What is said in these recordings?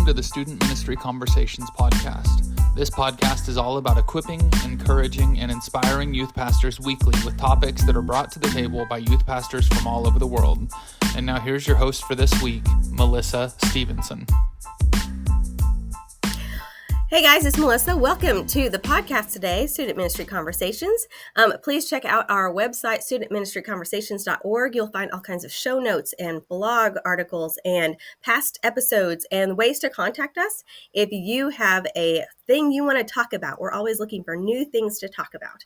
to the Student Ministry Conversations podcast. This podcast is all about equipping, encouraging, and inspiring youth pastors weekly with topics that are brought to the table by youth pastors from all over the world. And now here's your host for this week, Melissa Stevenson. Hey guys, it's Melissa. Welcome to the podcast today, Student Ministry Conversations. Please check out our website, studentministryconversations.org. You'll find all kinds of show notes and blog articles and past episodes and ways to contact us. If you have a thing you want to talk about, we're always looking for new things to talk about.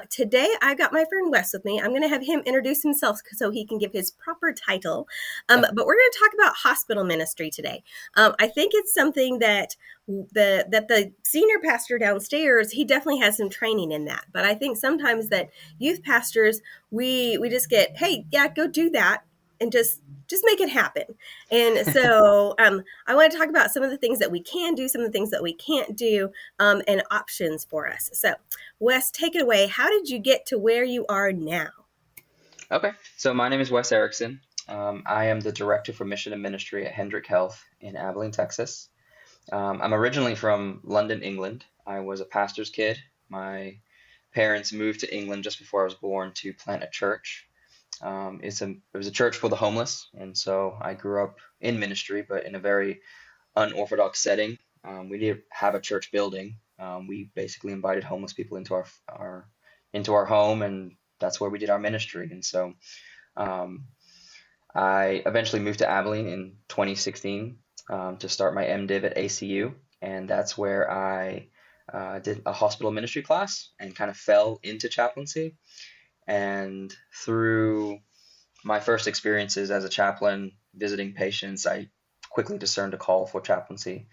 Today, I got my friend Wes with me. I'm going to have him introduce himself so he can give his proper title. But we're going to talk about hospital ministry today. I think it's something that the senior pastor downstairs, he definitely has some training in that. But I think sometimes that youth pastors, we just get, hey, yeah, go do that and just make it happen. And so I want to talk about some of the things that we can do, some of the things that we can't do, and options for us. So Wes, take it away. How did you get to where you are now? Okay, so my name is Wesley Erickson. I am the Director for Mission and Ministry at Hendrick Health in Abilene, Texas. I'm originally from London, England. I was a pastor's kid. My parents moved to England just before I was born to plant a church. It was a church for the homeless, and so I grew up in ministry, but in a very unorthodox setting. We didn't have a church building. We basically invited homeless people into our home, and that's where we did our ministry. And so I eventually moved to Abilene in 2016 to start my MDiv at ACU, and that's where I did a hospital ministry class and kind of fell into chaplaincy. And through my first experiences as a chaplain visiting patients, I quickly discerned a call for chaplaincy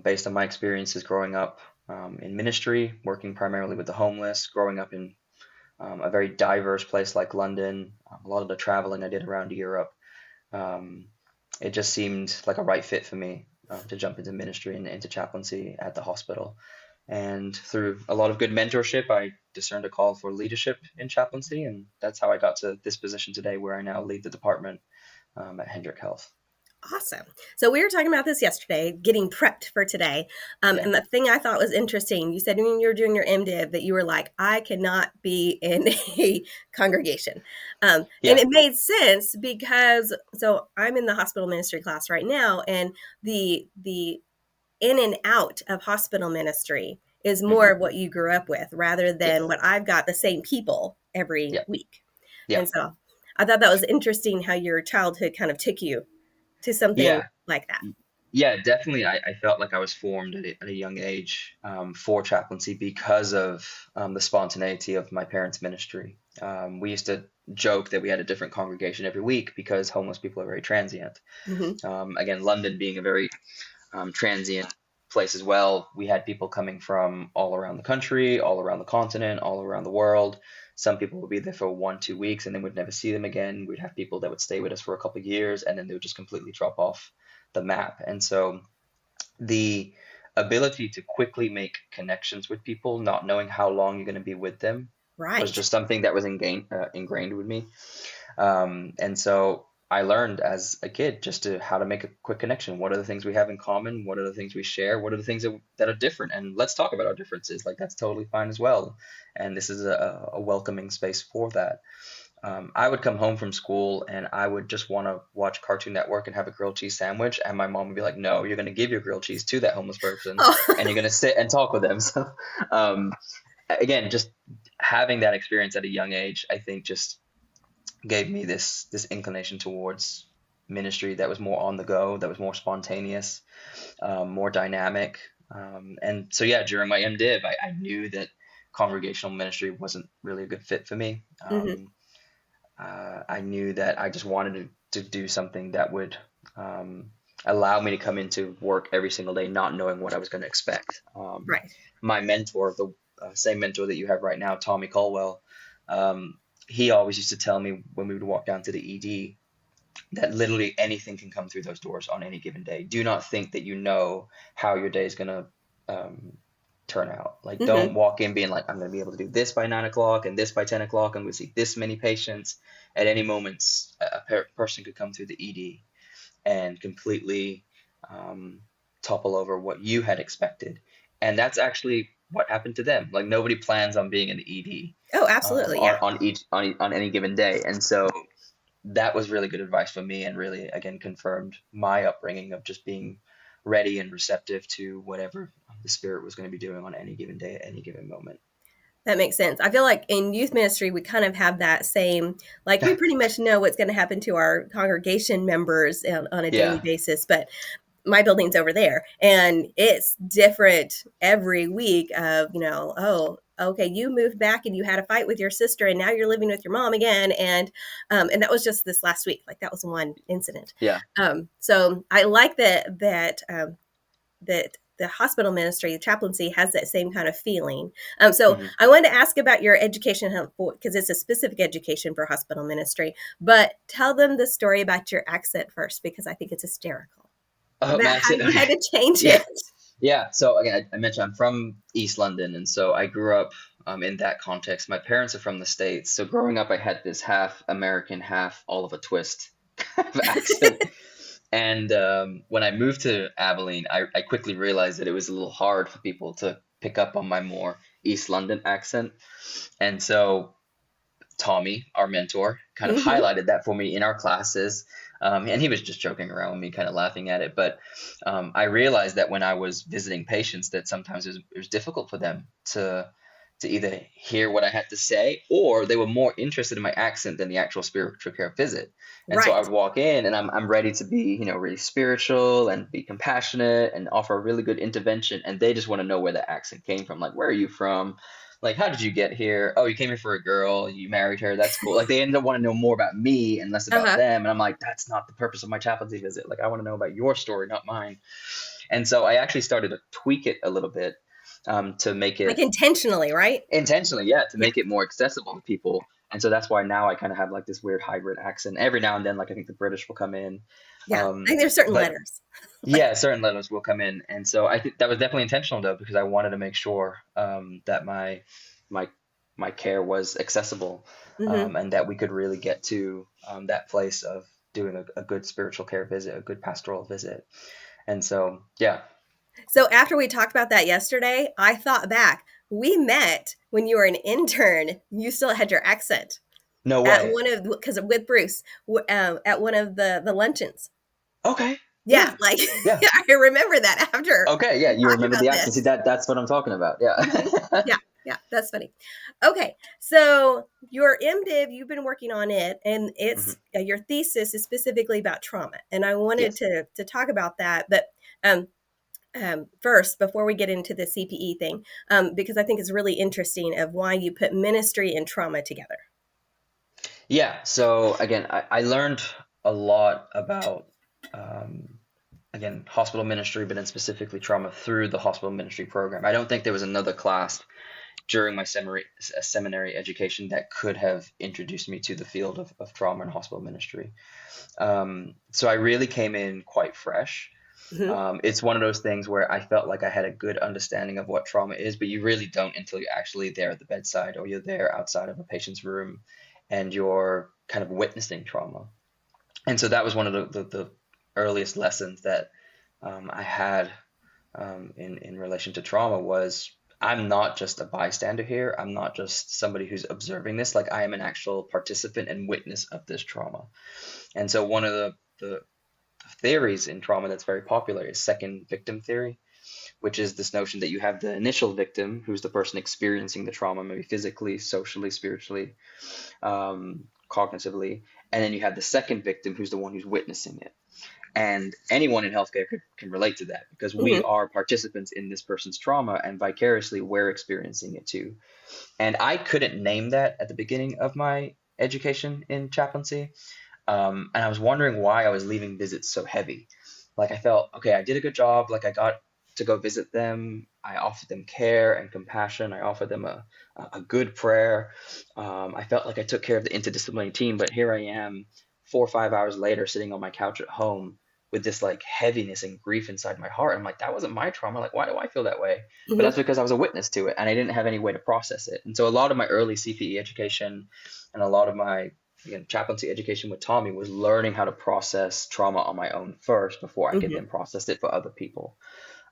based on my experiences growing up in ministry, working primarily with the homeless, growing up in a very diverse place like London, a lot of the traveling I did around Europe. It just seemed like a right fit for me to jump into ministry and into chaplaincy at the hospital. And through a lot of good mentorship, I discerned a call for leadership in chaplaincy, and that's how I got to this position today, where I now lead the department at Hendrick Health. Awesome. So we were talking about this yesterday, getting prepped for today. And the thing I thought was interesting, you said when you were doing your MDiv that you were like, I cannot be in a congregation. And it made sense because, so I'm in the hospital ministry class right now, and the in and out of hospital ministry is more of what you grew up with rather than what I've got, the same people every week. And so I thought that was interesting how your childhood kind of took you to something like that. Yeah, definitely. I felt like I was formed at a young age for chaplaincy because of the spontaneity of my parents' ministry. We used to joke that we had a different congregation every week because homeless people are very transient. Again, London being a very transient place as well. We had people coming from all around the country, all around the continent, all around the world. Some people would be there for 1-2 weeks and then we'd never see them again. We'd have people that would stay with us for a couple of years and then they would just completely drop off the map. And so the ability to quickly make connections with people, not knowing how long you're going to be with them, was just something that was ingrained with me. And so I learned as a kid just how to make a quick connection. What are the things we have in common? What are the things we share? What are the things that are different? And let's talk about our differences. Like, that's totally fine as well. And this is a welcoming space for that. I would come home from school and I would just want to watch Cartoon Network and have a grilled cheese sandwich. And my mom would be like, no, you're going to give your grilled cheese to that homeless person and you're going to sit and talk with them. So again, just having that experience at a young age, I think just gave me this inclination towards ministry that was more on the go, that was more spontaneous, more dynamic. And so, during my MDiv, I knew that congregational ministry wasn't really a good fit for me. I knew that I just wanted to do something that would allow me to come into work every single day, not knowing what I was going to expect. My mentor, the same mentor that you have right now, Tommy Colwell, he always used to tell me when we would walk down to the ED that literally anything can come through those doors on any given day. Do not think that you know how your day is going to turn out. Like, don't walk in being like, I'm going to be able to do this by 9 o'clock and this by 10 o'clock. I'm going to see this many patients. At any moment, a person could come through the ED and completely topple over what you had expected. And that's actually what happened to them. Like nobody plans on being an ED Oh, absolutely. Yeah. on any given day. And so that was really good advice for me, and really again confirmed my upbringing of just being ready and receptive to whatever the Spirit was going to be doing on any given day at any given moment. That makes sense. I feel like in youth ministry, we kind of have that same, like we pretty much know what's going to happen to our congregation members on a daily Yeah. basis, but my building's over there and it's different every week of, oh, okay, you moved back and you had a fight with your sister and now you're living with your mom again. And that was just this last week. Like that was one incident. Yeah. So I like that the hospital ministry, the chaplaincy, has that same kind of feeling. So I wanted to ask about your education, because it's a specific education for hospital ministry, but tell them the story about your accent first, because I think it's hysterical. About how you had to change it. Yeah. So again, I mentioned I'm from East London, and so I grew up in that context. My parents are from the States, so growing up, I had this half American, half Oliver Twist kind of accent. And when I moved to Abilene, I quickly realized that it was a little hard for people to pick up on my more East London accent. And so Tommy, our mentor, kind of highlighted that for me in our classes. And he was just joking around with me, kind of laughing at it. But I realized that when I was visiting patients, that sometimes it was difficult for them to either hear what I had to say, or they were more interested in my accent than the actual spiritual care visit. And so I would walk in and I'm ready to be, really spiritual and be compassionate and offer a really good intervention. And they just want to know where the accent came from. Like, where are you from? Like, how did you get here? Oh, you came here for a girl. You married her. That's cool. Like, they end up wanting to know more about me and less about them. And I'm like, that's not the purpose of my chaplaincy visit. Like, I want to know about your story, not mine. And so I actually started to tweak it a little bit to make it... Like intentionally, right? Intentionally, yeah, to make it more accessible to people. And so that's why now I kind of have like this weird hybrid accent. Every now and then, like I think the British will come in. Yeah, I think there's certain letters. Yeah, certain letters will come in. And so I think that was definitely intentional, though, because I wanted to make sure that my care was accessible and that we could really get to that place of doing a good spiritual care visit, a good pastoral visit. And so, yeah. So after we talked about that yesterday, I thought back. We met when you were an intern. You still had your accent. No way. Because with Bruce at one of the luncheons. Okay. Yeah, I remember that after. Okay, yeah, you remember the accent. See, that's what I'm talking about. Yeah. Yeah, that's funny. Okay, so your MDiv, you've been working on it, and it's your thesis is specifically about trauma, and I wanted to talk about that, but first, before we get into the CPE thing, because I think it's really interesting of why you put ministry and trauma together. Yeah. So again, I learned a lot about, again, hospital ministry, but then specifically trauma through the hospital ministry program. I don't think there was another class during my seminary education that could have introduced me to the field of trauma and hospital ministry. So I really came in quite fresh. It's one of those things where I felt like I had a good understanding of what trauma is, but you really don't until you're actually there at the bedside or you're there outside of a patient's room and you're kind of witnessing trauma. And so that was one of the earliest lessons that I had in relation to trauma was I'm not just a bystander here. I'm not just somebody who's observing this. Like I am an actual participant and witness of this trauma. And so one of the theories in trauma that's very popular is second victim theory, which is this notion that you have the initial victim, who's the person experiencing the trauma, maybe physically, socially, spiritually, cognitively, and then you have the second victim, who's the one who's witnessing it. And anyone in healthcare can relate to that because we are participants in this person's trauma and vicariously we're experiencing it too. And I couldn't name that at the beginning of my education in chaplaincy. And I was wondering why I was leaving visits so heavy. Like I felt, okay, I did a good job. Like I got to go visit them. I offered them care and compassion. I offered them a good prayer. I felt like I took care of the interdisciplinary team, but here I am 4 or 5 hours later sitting on my couch at home with this like heaviness and grief inside my heart. I'm like, that wasn't my trauma. Like, why do I feel that way? But that's because I was a witness to it and I didn't have any way to process it. And so a lot of my early CPE education and a lot of my again, chaplaincy education with Tommy was learning how to process trauma on my own first before I could Hmm. then process it for other people.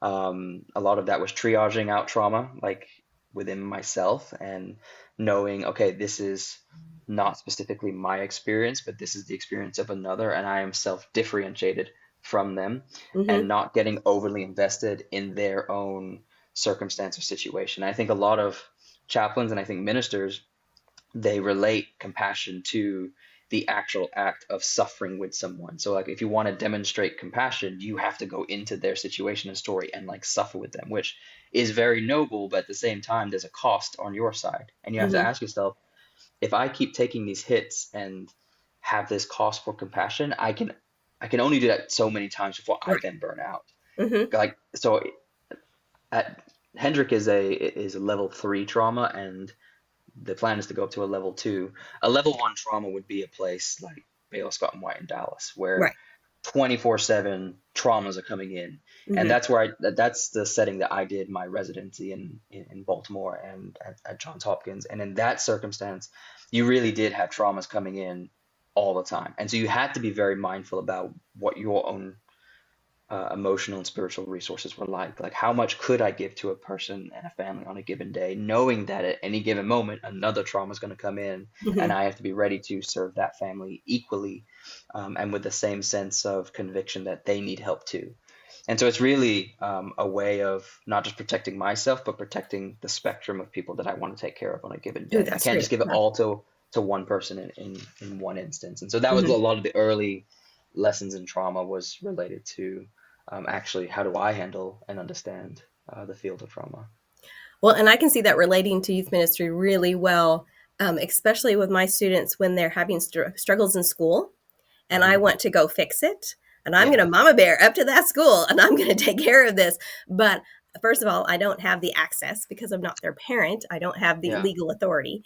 A lot of that was triaging out trauma, like within myself, and knowing, okay, this is not specifically my experience, but this is the experience of another, and I am self-differentiated from them, Hmm. and not getting overly invested in their own circumstance or situation. I think a lot of chaplains and I think ministers, they relate compassion to the actual act of suffering with someone. So like if you want to demonstrate compassion, you have to go into their situation and story and like suffer with them, which is very noble, but at the same time there's a cost on your side. And you have to Hmm. ask yourself, if I keep taking these hits and have this cost for compassion, I can only do that so many times before I Right. then burn out. Hmm. Like so at Hendrick is a level 3 trauma, and the plan is to go up to a level 2. A level 1 trauma would be a place like Baylor Scott and White in Dallas, where Right. 24/7 traumas are coming in, and Hmm. that's the setting that I did my residency in Baltimore and at Johns Hopkins. And in that circumstance, you really did have traumas coming in all the time, and so you had to be very mindful about what your own emotional and spiritual resources were like how much could I give to a person and a family on a given day, knowing that at any given moment another trauma is going to come in, and Hmm. I have to be ready to serve that family equally, and with the same sense of conviction that they need help too. And so it's really a way of not just protecting myself, but protecting the spectrum of people that I want to take care of on a given Ooh, day. I that's can't great. just give it Yeah. all to one person in one instance. And so that was a Hmm. lot of the early lessons in trauma was related to actually how do I handle and understand the field of trauma. Well, and I can see that relating to youth ministry really well, especially with my students when they're having struggles in school and I Hmm. want to go fix it. And I'm going Yeah, to mama bear up to that school and I'm going to take care of this. But first of all, I don't have the access because I'm not their parent. I don't have the yeah, legal authority.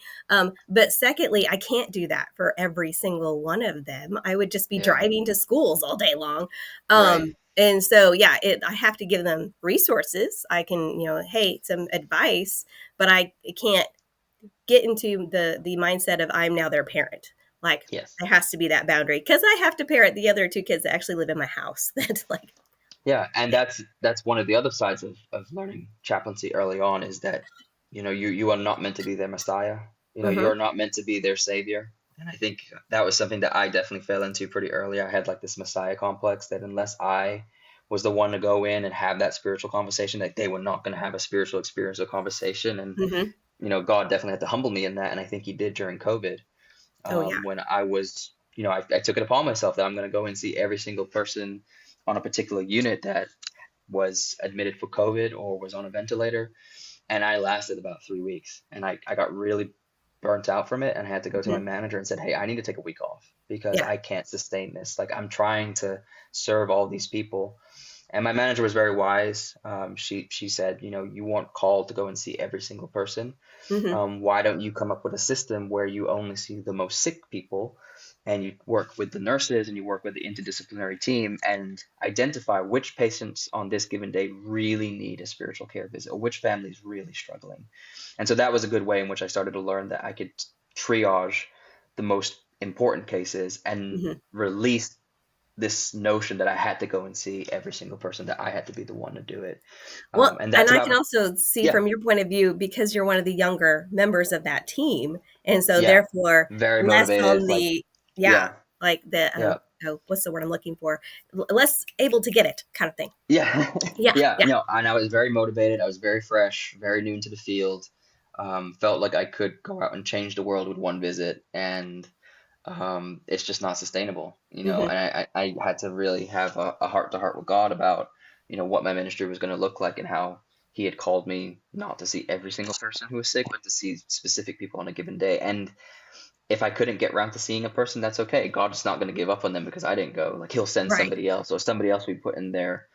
But secondly, I can't do that for every single one of them. I would just be yeah, driving to schools all day long. right. And so, yeah, I have to give them resources. I can, hey, some advice, but I can't get into the mindset of I'm now their parent. Like Yes. there has to be that boundary because I have to parent the other two kids that actually live in my house. That's like, Yeah, and yeah. that's one of the other sides of learning chaplaincy early on is that you are not meant to be their messiah. Mm-hmm. You're not meant to be their savior. And I think that was something that I definitely fell into pretty early. I had like this messiah complex that unless I was the one to go in and have that spiritual conversation, that they were not going to have a spiritual experience or conversation. And Mm-hmm. God definitely had to humble me in that, and I think He did during COVID, Oh yeah. when I was, I took it upon myself that I'm going to go and see every single person on a particular unit that was admitted for COVID or was on a ventilator. And I lasted about 3 weeks, and I got really burnt out from it, and I had to go to my Mm-hmm. manager and said, hey, I need to take a week off because Yeah. I can't sustain this. Like I'm trying to serve all these people. And my manager was very wise. She said, you weren't called to go and see every single person. Mm-hmm. Why don't you come up with a system where you only see the most sick people, and you work with the nurses and you work with the interdisciplinary team and identify which patients on this given day really need a spiritual care visit or which family is really struggling. And so that was a good way in which I started to learn that I could triage the most important cases and Mm-hmm. release this notion that I had to go and see every single person, that I had to be the one to do it. Well, And and that's I can about, also see yeah, from your point of view because you're one of the younger members of that team, and so yeah, therefore very less motivated. on Like, the yeah, yeah, like the yeah. oh, what's the word I'm looking for? Less able to get it kind of thing. Yeah, Yeah. yeah, Yeah. no, and I was very motivated. I was very fresh, very new into the field. Felt like I could go out and change the world with one visit, and it's just not sustainable, Mm-hmm. And I had to really have a heart to heart with God about, what my ministry was going to look like and how He had called me not to see every single person who was sick, but to see specific people on a given day. And if I couldn't get around to seeing a person, that's okay. God's not going to give up on them because I didn't go. Like He'll send Right. somebody else, or somebody else we put in their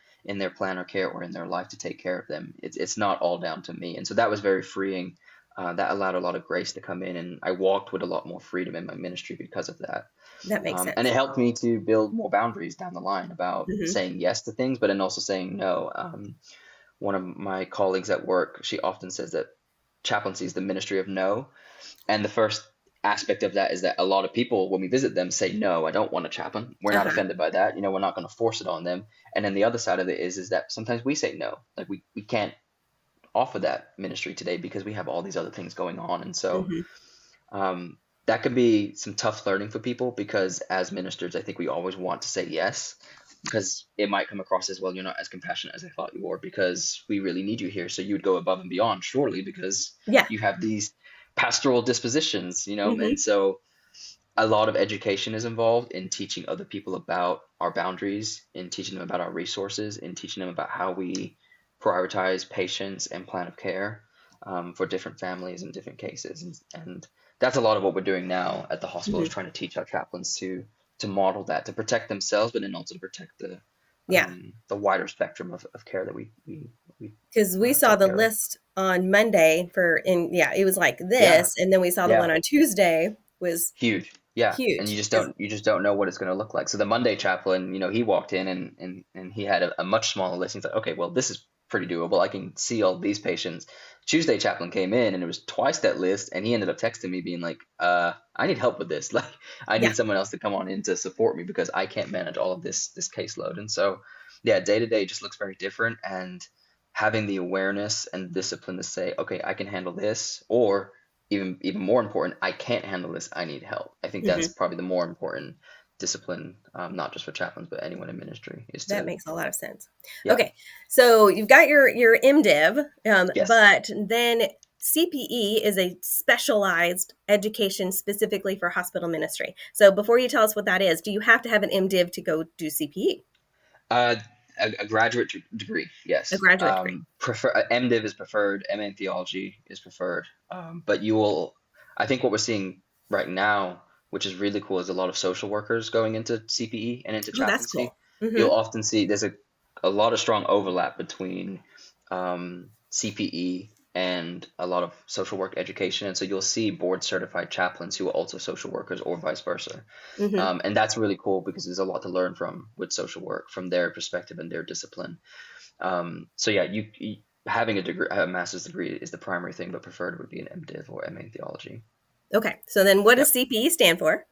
plan or care or in their life to take care of them. It's not all down to me. And so that was very freeing. That allowed a lot of grace to come in, and I walked with a lot more freedom in my ministry because of that. That makes And it sense. helped me to build more boundaries down the line about Mm-hmm. saying yes to things, but then also saying no. One of my colleagues at work, she often says that chaplaincy is the ministry of no. And the first aspect of that is that a lot of people, when we visit them, say, no, I don't want a chaplain. We're not Uh-huh. offended by that. We're not going to force it on them. And then the other side of it is that sometimes we say no, like we can't offer that ministry today because we have all these other things going on. And so Hmm. um, that can be some tough learning for people, because as ministers, I think we always want to say yes, because it might come across as, well, you're not as compassionate as I thought you were, because we really need you here. So you would go above and beyond, surely, because Yeah. you have these pastoral dispositions, Hmm. and so a lot of education is involved in teaching other people about our boundaries, in teaching them about our resources, in teaching them about how we prioritize patients and plan of care for different families and different cases. And that's a lot of what we're doing now at the hospital, is Hmm. trying to teach our chaplains to model that, to protect themselves, but then also to protect Yeah. the wider spectrum of care that we Because we saw take the care of. list on Monday yeah, it was like Yeah, this, and then we saw the one yeah. on Tuesday was Huge. Yeah. And huge. you just don't know what it's going to look like. So the Monday chaplain, he walked in and he had a much smaller list. He's like, okay, well, this is pretty doable. I can see all these patients. Tuesday chaplain came in and it was twice that list, and he ended up texting me being like, I need help with this. Like, I Yeah. need someone else to come on in to support me because I can't manage all of this caseload. And so, yeah, day to day just looks very different, and having the awareness and discipline to say, okay, I can handle this, or even more important, I can't handle this, I need help. I think that's Hmm. probably the more important discipline, not just for chaplains, but anyone in ministry, is That to, makes a lot of sense. yeah, Okay, so you've got your MDiv, yes. but then CPE is a specialized education specifically for hospital ministry. So before you tell us what that is, do you have to have an MDiv to go do CPE? Uh, a graduate degree, A yes. graduate degree. MDiv is preferred, MA in theology is preferred. But you will, I think what we're seeing right now, which is really cool, is a lot of social workers going into CPE and into Oh, that's chaplaincy. cool. Hmm. You'll often see there's a lot of strong overlap between CPE and a lot of social work education. And so you'll see board certified chaplains who are also social workers, or vice versa. Hmm. And that's really cool because there's a lot to learn from with social work, from their perspective and their discipline. So yeah, you having a master's degree is the primary thing, but preferred would be an MDiv or MA in theology. Okay, so then what Yep. does CPE stand for?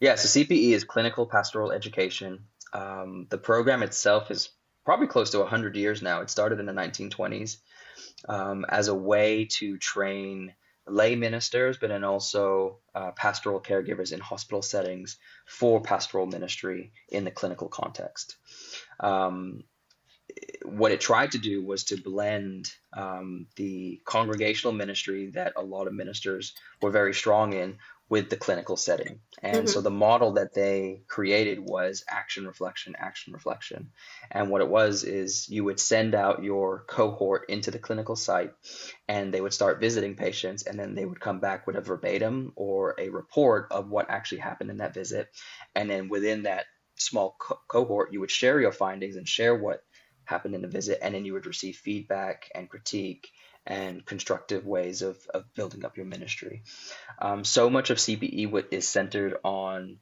Yeah, so CPE is Clinical Pastoral Education. The program itself is probably close to 100 years now. It started in the 1920s as a way to train lay ministers, but then also pastoral caregivers in hospital settings for pastoral ministry in the clinical context. Um, what it tried to do was to blend the congregational ministry that a lot of ministers were very strong in with the clinical setting. And so Hmm. the model that they created was action, reflection, action, reflection. And what it was is you would send out your cohort into the clinical site, and they would start visiting patients, and then they would come back with a verbatim or a report of what actually happened in that visit. And then within that small cohort, you would share your findings and share what happened in the visit, and then you would receive feedback and critique and constructive ways of building up your ministry. So much of CPE is centered on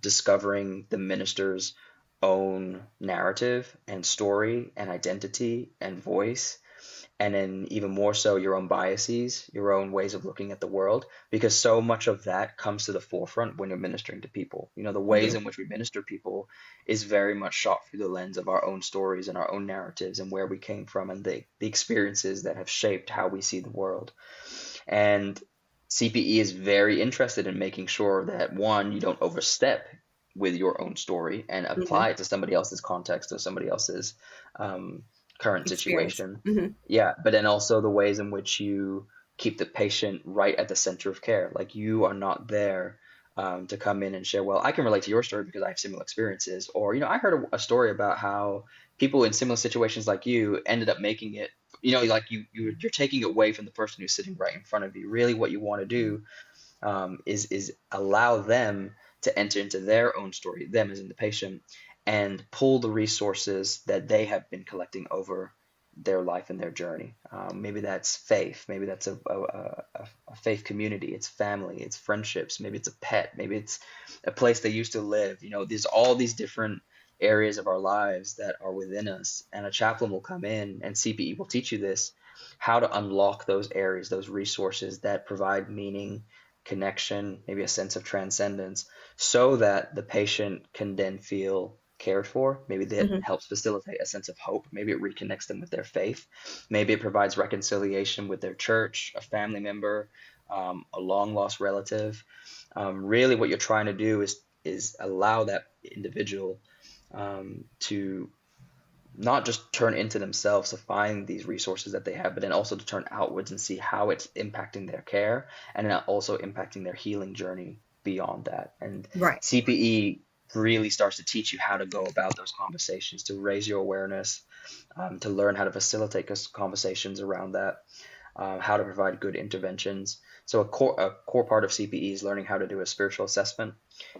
discovering the minister's own narrative and story and identity and voice, and then even more so your own biases, your own ways of looking at the world, because so much of that comes to the forefront when you're ministering to people. The ways Hmm. in which we minister people is very much shot through the lens of our own stories and our own narratives and where we came from, and the experiences that have shaped how we see the world. And CPE is very interested in making sure that, one, you don't overstep with your own story and Hmm. apply it to somebody else's context or somebody else's um, current Experience. situation. Hmm. Yeah, but then also the ways in which you keep the patient right at the center of care. Like, you are not there to come in and share, well, I can relate to your story because I have similar experiences. Or, I heard a story about how people in similar situations like you ended up making it, like you're taking away from the person who's sitting right in front of you. Really, what you want to do is allow them to enter into their own story, them as in the patient, and pull the resources that they have been collecting over their life and their journey. Maybe that's faith, maybe that's a faith community, it's family, it's friendships, maybe it's a pet, maybe it's a place they used to live. There's all these different areas of our lives that are within us, and a chaplain will come in, and CPE will teach you this, how to unlock those areas, those resources that provide meaning connection, maybe a sense of transcendence, so that the patient can then feel cared for. Maybe that Hmm. helps facilitate a sense of hope. Maybe it reconnects them with their faith. Maybe it provides reconciliation with their church, a family member, a long lost relative. Really, what you're trying to do is allow that individual to not just turn into themselves to find these resources that they have, but then also to turn outwards and see how it's impacting their care and then also impacting their healing journey beyond that. And Right. CPE really starts to teach you how to go about those conversations, to raise your awareness, to learn how to facilitate conversations around that, how to provide good interventions. So a core part of CPE is learning how to do a spiritual assessment.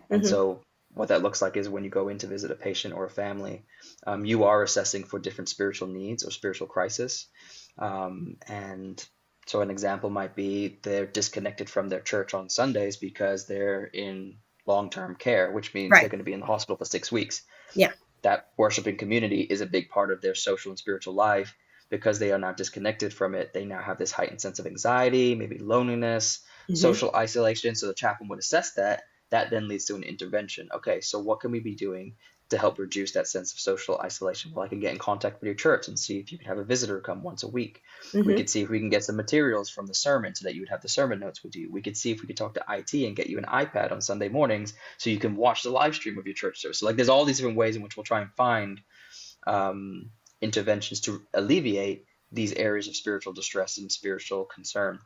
And Hmm. so what that looks like is when you go in to visit a patient or a family, you are assessing for different spiritual needs or spiritual crisis. And so an example might be they're disconnected from their church on Sundays because they're in long-term care, which means they're Right. going to be in the hospital for 6 weeks. Yeah. That worshiping community is a big part of their social and spiritual life. Because they are now disconnected from it, they now have this heightened sense of anxiety, maybe loneliness, Hmm. social isolation. So the chaplain would assess that. That then leads to an intervention. Okay, so what can we be doing to help reduce that sense of social isolation? Well, I can get in contact with your church and see if you can have a visitor come once a week. We Hmm. could see if we can get some materials from the sermon so that you would have the sermon notes with you. We could see if we could talk to IT and get you an iPad on Sunday mornings so you can watch the live stream of your church service. So like there's all these different ways in which we'll try and find um, interventions to alleviate these areas of spiritual distress and spiritual concern.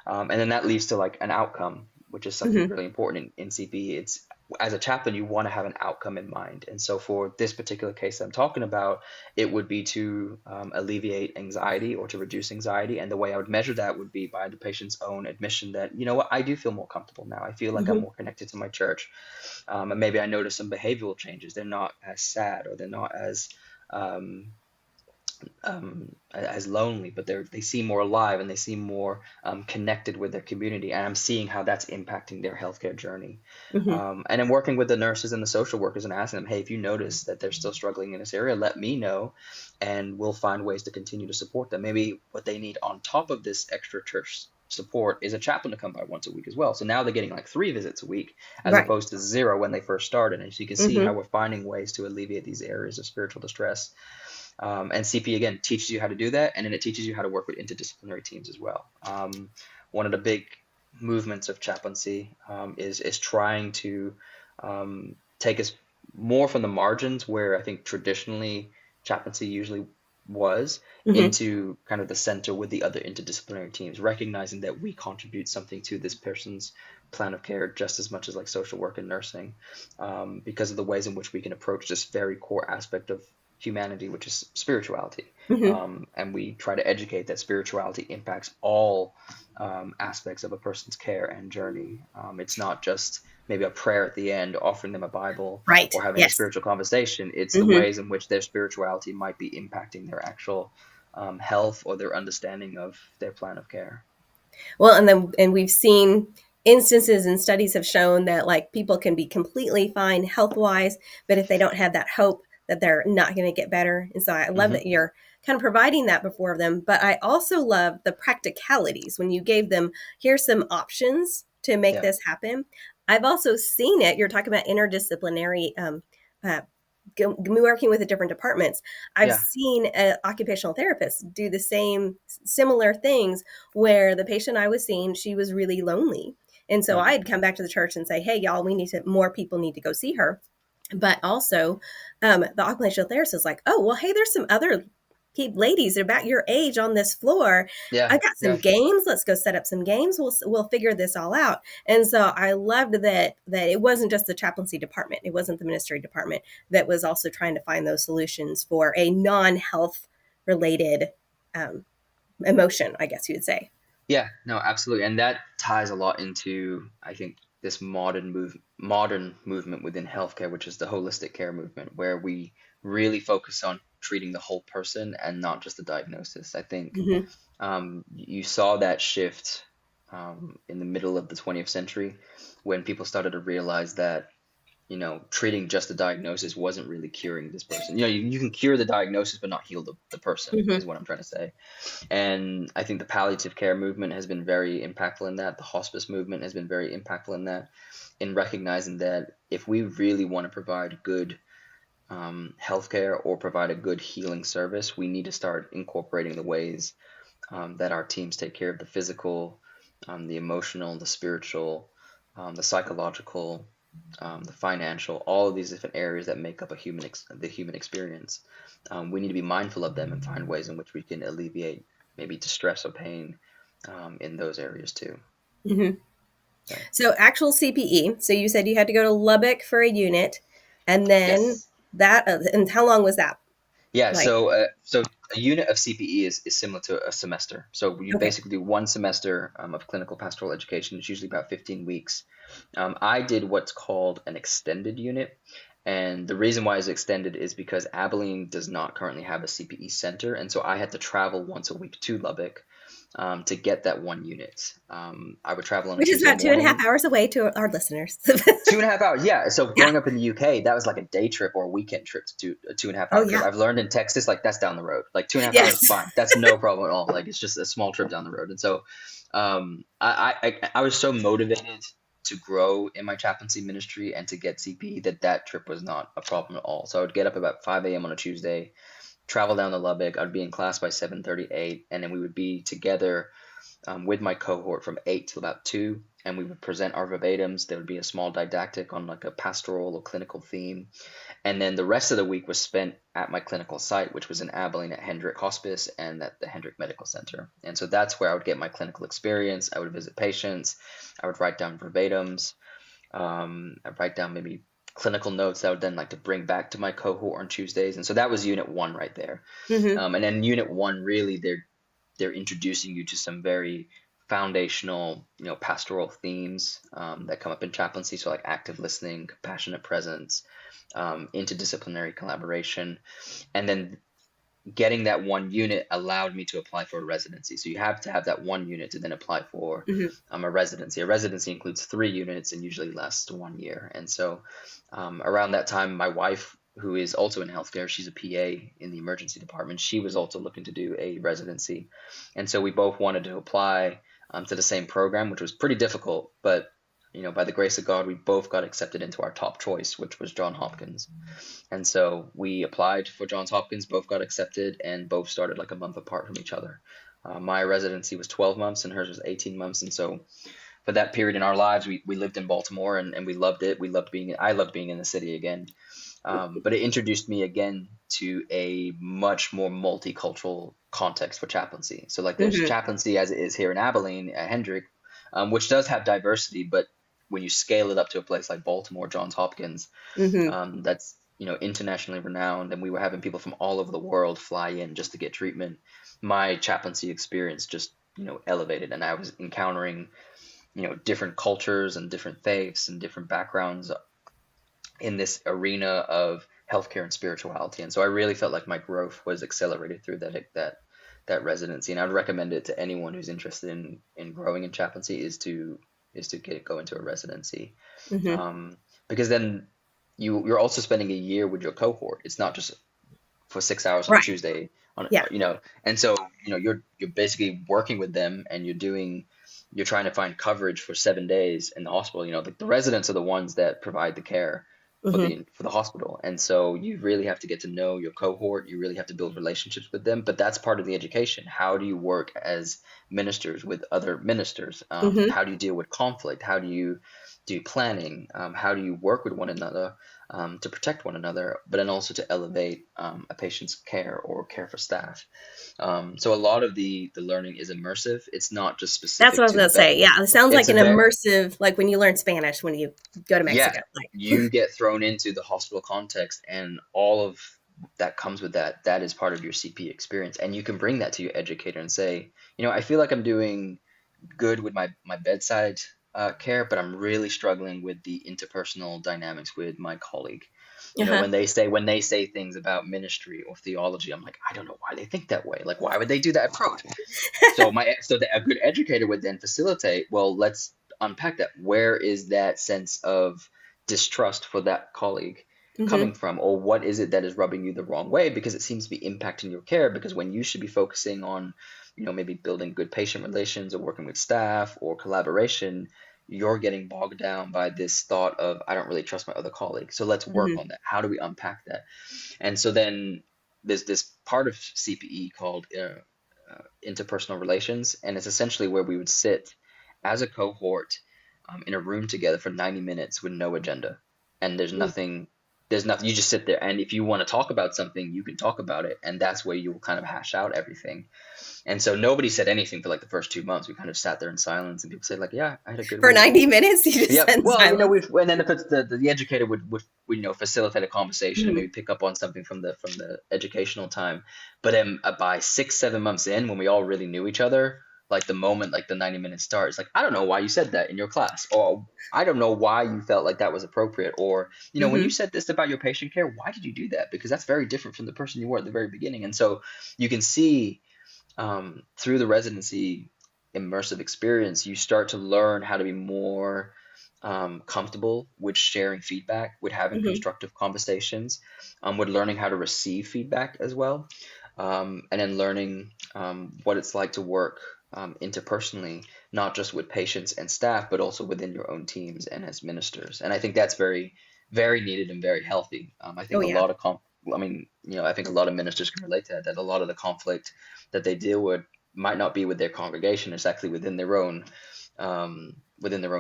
And then that leads to like an outcome, which is something Hmm. really important in CPE. It's as a chaplain, you want to have an outcome in mind. And so for this particular case I'm talking about, it would be to alleviate anxiety or to reduce anxiety. And the way I would measure that would be by the patient's own admission that, you know what, I do feel more comfortable now. I feel like I'm Hmm. more connected to my church. And maybe I notice some behavioral changes. They're not as sad or they're not um, as lonely, but they seem more alive and they seem more connected with their community. And I'm seeing how that's impacting their healthcare journey. Hmm. And I'm working with the nurses and the social workers and asking them, hey, if you notice that they're still struggling in this area, let me know, and we'll find ways to continue to support them. Maybe what they need on top of this extra church support is a chaplain to come by once a week as well. So now they're getting like 3 visits a week as Right. opposed to 0 when they first started. And so you can see how Hmm. we're finding ways to alleviate these areas of spiritual distress. And CP again teaches you how to do that, and then it teaches you how to work with interdisciplinary teams as well. One of the big movements of chaplaincy is trying to take us more from the margins where I think traditionally chaplaincy usually was Hmm. into kind of the center with the other interdisciplinary teams, recognizing that we contribute something to this person's plan of care just as much as like social work and nursing, because of the ways in which we can approach this very core aspect of humanity, which is spirituality. Hmm. And we try to educate that spirituality impacts all aspects of a person's care and journey. It's not just maybe a prayer at the end, offering them a Bible Right. or having a Yes. spiritual conversation. It's the Hmm. ways in which their spirituality might be impacting their actual health or their understanding of their plan of care. Well, and we've seen instances and studies have shown that like people can be completely fine health wise, but if they don't have that hope that they're not going to get better. And so I love Hmm. that you're kind of providing that before them. But I also love the practicalities when you gave them, here's some options to make Yeah. this happen. I've also seen it. You're talking about interdisciplinary uh, working with the different departments. I've Yeah. seen occupational therapists do the same similar things where the patient I was seeing, she was really lonely. And so Hmm. I'd come back to the church and say, hey, y'all, more people need to go see her. But also, the occupational therapist is like, oh, well, hey, there's some other ladies about your age on this floor. Yeah. I got some Yeah. games. Let's go set up some games. We'll figure this all out. And so I loved that it wasn't just the chaplaincy department. It wasn't the ministry department that was also trying to find those solutions for a non-health related um, emotion, I guess you would say. Yeah, no, absolutely. And that ties a lot into, I think, this modern movement within healthcare, which is the holistic care movement, where we really focus on treating the whole person and not just the diagnosis. I think Hmm. you saw that shift in the middle of the 20th century when people started to realize that treating just the diagnosis wasn't really curing this person. You can cure the diagnosis but not heal the person, is what I'm trying to say. And I think the palliative care movement has been very impactful in that. The hospice movement has been very impactful in that, in recognizing that if we really want to provide good healthcare or provide a good healing service, we need to start incorporating the ways that our teams take care of the physical, the emotional, the spiritual, the psychological, the financial, all of these different areas that make up the human experience. We need to be mindful of them and find ways in which we can alleviate maybe distress or pain in those areas too. Mm-hmm. Yeah. So actual CPE. So you said you had to go to Lubbock for a unit, and then Yes. and how long was that? Yeah, Like, so a unit of CPE is similar to a semester. So you okay. basically do one semester of clinical pastoral education. It's usually about 15 weeks. I did what's called an extended unit. And the reason why it's extended is because Abilene does not currently have a CPE center. And so I had to travel once a week to Lubbock to get that one unit. I would travel on a Which is Tuesday about 2.5 morning. hours away to our listeners. 2.5 hours, yeah. So Yeah. growing up in the UK, that was like a day trip or a weekend trip to do a 2.5 hour Oh, trip. yeah. I've learned in Texas, like that's down the road. Like 2.5 Yes. hours is fine. That's no problem at all. Like it's just a small trip down the road. And so I was so motivated to grow in my chaplaincy ministry and to get CP that trip was not a problem at all. So I would get up about 5 a.m. on a Tuesday, travel down to Lubbock. I'd be in class by 7:38, and then we would be together with my cohort from 8 till about 2, and we would present our verbatims. There would be a small didactic on like a pastoral or clinical theme, and then the rest of the week was spent at my clinical site, which was in Abilene at Hendrick Hospice and at the Hendrick Medical Center. And so that's where I would get my clinical experience. I would visit patients. I would write down verbatims. I'd write down maybe clinical notes that I would then like to bring back to my cohort on Tuesdays. And so that was unit 1 right there. Mm-hmm. And then unit 1, really, they're introducing you to some very foundational, pastoral themes that come up in chaplaincy. So like active listening, compassionate presence, interdisciplinary collaboration. And then getting that one unit allowed me to apply for a residency. So you have to have that one unit to then apply for a residency. A residency includes 3 units and usually lasts 1 year. And so around that time, my wife, who is also in healthcare, she's a PA in the emergency department, she was also looking to do a residency. And so we both wanted to apply to the same program, which was pretty difficult, but by the grace of God, we both got accepted into our top choice, which was Johns Hopkins. And so we applied for Johns Hopkins, both got accepted, and both started like a month apart from each other. My residency was 12 months and hers was 18 months. And so for that period in our lives, we lived in Baltimore and we loved it. I loved being in the city again. But it introduced me again to a much more multicultural context for chaplaincy. So like there's chaplaincy as it is here in Abilene at Hendrick, which does have diversity, but when you scale it up to a place like Baltimore, Johns Hopkins, that's internationally renowned, and we were having people from all over the world fly in just to get treatment. My chaplaincy experience just elevated, and I was encountering different cultures and different faiths and different backgrounds in this arena of healthcare and spirituality. And so I really felt like my growth was accelerated through that residency. And I would recommend it to anyone who's interested in growing in chaplaincy is to go into a residency. Because then you're also spending a year with your cohort. It's not just for 6 hours on a Tuesday and so you're basically working with them, and you're trying to find coverage for 7 days in the hospital. The residents are the ones that provide the care for the hospital. And so you really have to get to know your cohort. You really have to build relationships with them. But that's part of the education. How do you work as ministers with other ministers? How do you deal with conflict? How do you do planning? How do you work with one another to protect one another, but then also to elevate a patient's care or care for staff? So a lot of the learning is immersive. It's not just specific. That's what I was going to say. Yeah, it sounds like an immersive, like when you learn Spanish when you go to Mexico. Yeah, you get thrown into the hospital context, and all of that comes with that. That is part of your CP experience, and you can bring that to your educator and say, I feel like I'm doing good with my bedside care, but I'm really struggling with the interpersonal dynamics with my colleague. When they say things about ministry or theology, I'm like, I don't know why they think that way. Like, why would they do that approach? So a good educator would then facilitate, well, let's unpack that. Where is that sense of distrust for that colleague Mm-hmm. coming from, or what is it that is rubbing you the wrong way, because it seems to be impacting your care, because when you should be focusing on, maybe building good patient relations or working with staff or collaboration, you're getting bogged down by this thought of, I don't really trust my other colleague, so let's work Mm-hmm. on that. How do we unpack that? And so then there's this part of CPE called interpersonal relations, and it's essentially where we would sit as a cohort in a room together for 90 minutes with no agenda, and there's nothing, you just sit there, and if you want to talk about something, you can talk about it, and that's where you'll kind of hash out everything. And so nobody said anything for like the first 2 months. We kind of sat there in silence, and people said like, yeah, I had a good For week. 90 minutes, you just Yep. sat in Well, silence. and then if it's the educator would facilitate a conversation and Mm-hmm. maybe pick up on something from the educational time. But then by 6-7 months in, when we all really knew each other, like the moment like the 90 minutes starts, like, I don't know why you said that in your class, or I don't know why you felt like that was appropriate, or when Mm-hmm. you said this about your patient care, why did you do that? Because that's very different from the person you were at the very beginning. And so you can see through the residency immersive experience, you start to learn how to be more comfortable with sharing feedback, with having Mm-hmm. constructive conversations, with learning how to receive feedback as well, and then learning what it's like to work interpersonally, not just with patients and staff, but also within your own teams and as ministers. And I think that's very, very needed and very healthy. I Oh, think a yeah. lot of I think a lot of ministers can relate to that. That a lot of the conflict that they deal with might not be with their congregation; it's actually within their own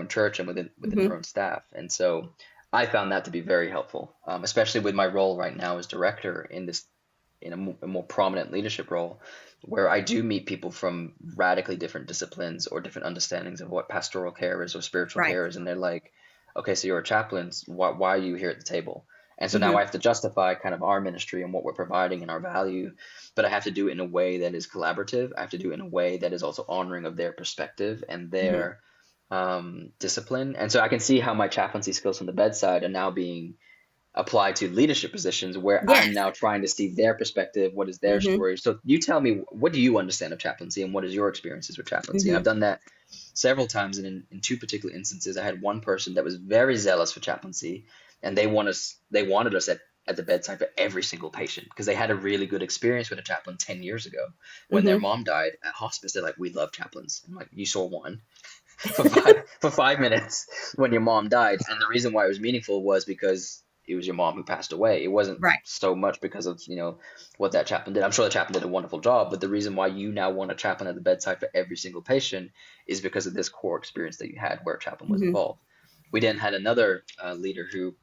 church and within Mm-hmm. their own staff. And so I found that to be very helpful, especially with my role right now as director in a more prominent leadership role, where I do meet people from radically different disciplines or different understandings of what pastoral care is or spiritual Right. care is, and they're like, okay, so you're a chaplain, why are you here at the table? And so now Mm-hmm. I have to justify kind of our ministry and what we're providing and our value, but I have to do it in a way that is collaborative. I have to do it in a way that is also honoring of their perspective and Mm-hmm. their discipline. And so I can see how my chaplaincy skills from the bedside are now being applied to leadership positions, where I'm Yes. now trying to see their perspective, what is their Mm-hmm. story. So you tell me, what do you understand of chaplaincy, and what is your experiences with chaplaincy? And Mm-hmm. I've done that several times, and in two particular instances, I had one person that was very zealous for chaplaincy, and they wanted us at the bedside for every single patient, because they had a really good experience with a chaplain 10 years ago when their Mm-hmm. mom died at hospice. They're like, we love chaplains. I'm like, you saw one for 5 minutes when your mom died, and the reason why it was meaningful was because it was your mom who passed away. It wasn't Right. so much because of what that chaplain did. I'm sure the chaplain did a wonderful job, but the reason why you now want a chaplain at the bedside for every single patient is because of this core experience that you had where a chaplain was Mm-hmm. involved. We then had another leader who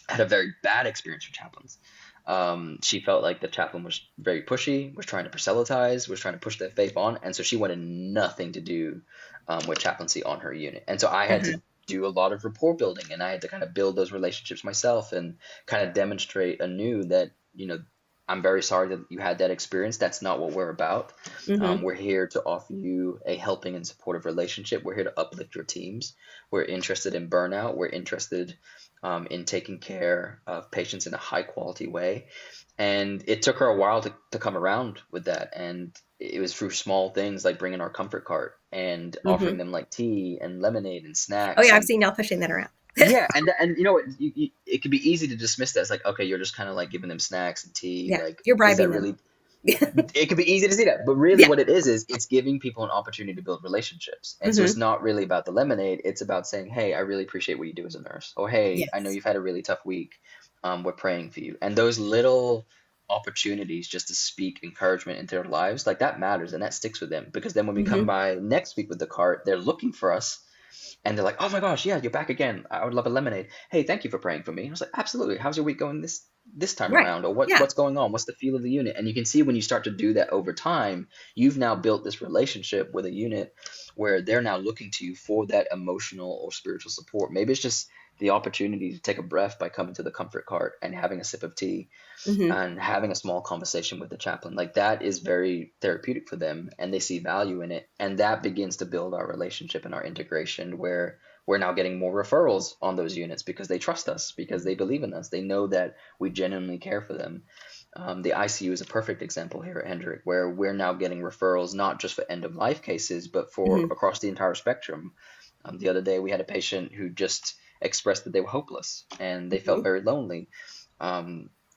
had a very bad experience with chaplains. She felt like the chaplain was very pushy, was trying to proselytize, was trying to push their faith on, and so she wanted nothing to do with chaplaincy on her unit. And so I had Uh-huh. to do a lot of rapport building, and I had to kind of build those relationships myself and kind of demonstrate anew that, I'm very sorry that you had that experience. That's not what we're about. Mm-hmm. We're here to offer you a helping and supportive relationship. We're here to uplift your teams. We're interested in burnout. We're interested in taking care of patients in a high quality way. And it took her a while to come around with that. And it was through small things like bringing our comfort cart and Mm-hmm. offering them like tea and lemonade and Oh, snacks. yeah. I've And seen y'all pushing that around. yeah, and it could be easy to dismiss that as like, okay, you're just kind of like giving them snacks and tea. Yeah. Like, You're is that bribing them. really? It could be easy to see that, but really Yeah. what it is it's giving people an opportunity to build relationships. And so Mm-hmm. it's not really about the lemonade. It's about saying, hey, I really appreciate what you do as a nurse. Or, hey, I know Yes. you've had a really tough week. We're praying for you. And those little opportunities just to speak encouragement into their lives, like that matters and that sticks with them. Because then when we come Mm-hmm. by next week with the cart, they're looking for us. And they're like, oh my gosh, yeah, you're back again. I would love a lemonade. Hey, thank you for praying for me. And I was like, absolutely. How's your week going this time Right. around? Or Yeah. what's going on? What's the feel of the unit? And you can see when you start to do that over time, you've now built this relationship with a unit where they're now looking to you for that emotional or spiritual support. Maybe it's just the opportunity to take a breath by coming to the comfort cart and having a sip of tea Mm-hmm. and having a small conversation with the chaplain. Like, that is very therapeutic for them, and they see value in it, and that begins to build our relationship and our integration, where we're now getting more referrals on those units because they trust us, because they believe in us, they know that we genuinely care for them. The ICU is a perfect example here at Hendrick, where we're now getting referrals not just for end of life cases, but for Mm-hmm. across the entire spectrum. The other day we had a patient who just expressed that they were hopeless and they felt Mhm. very lonely.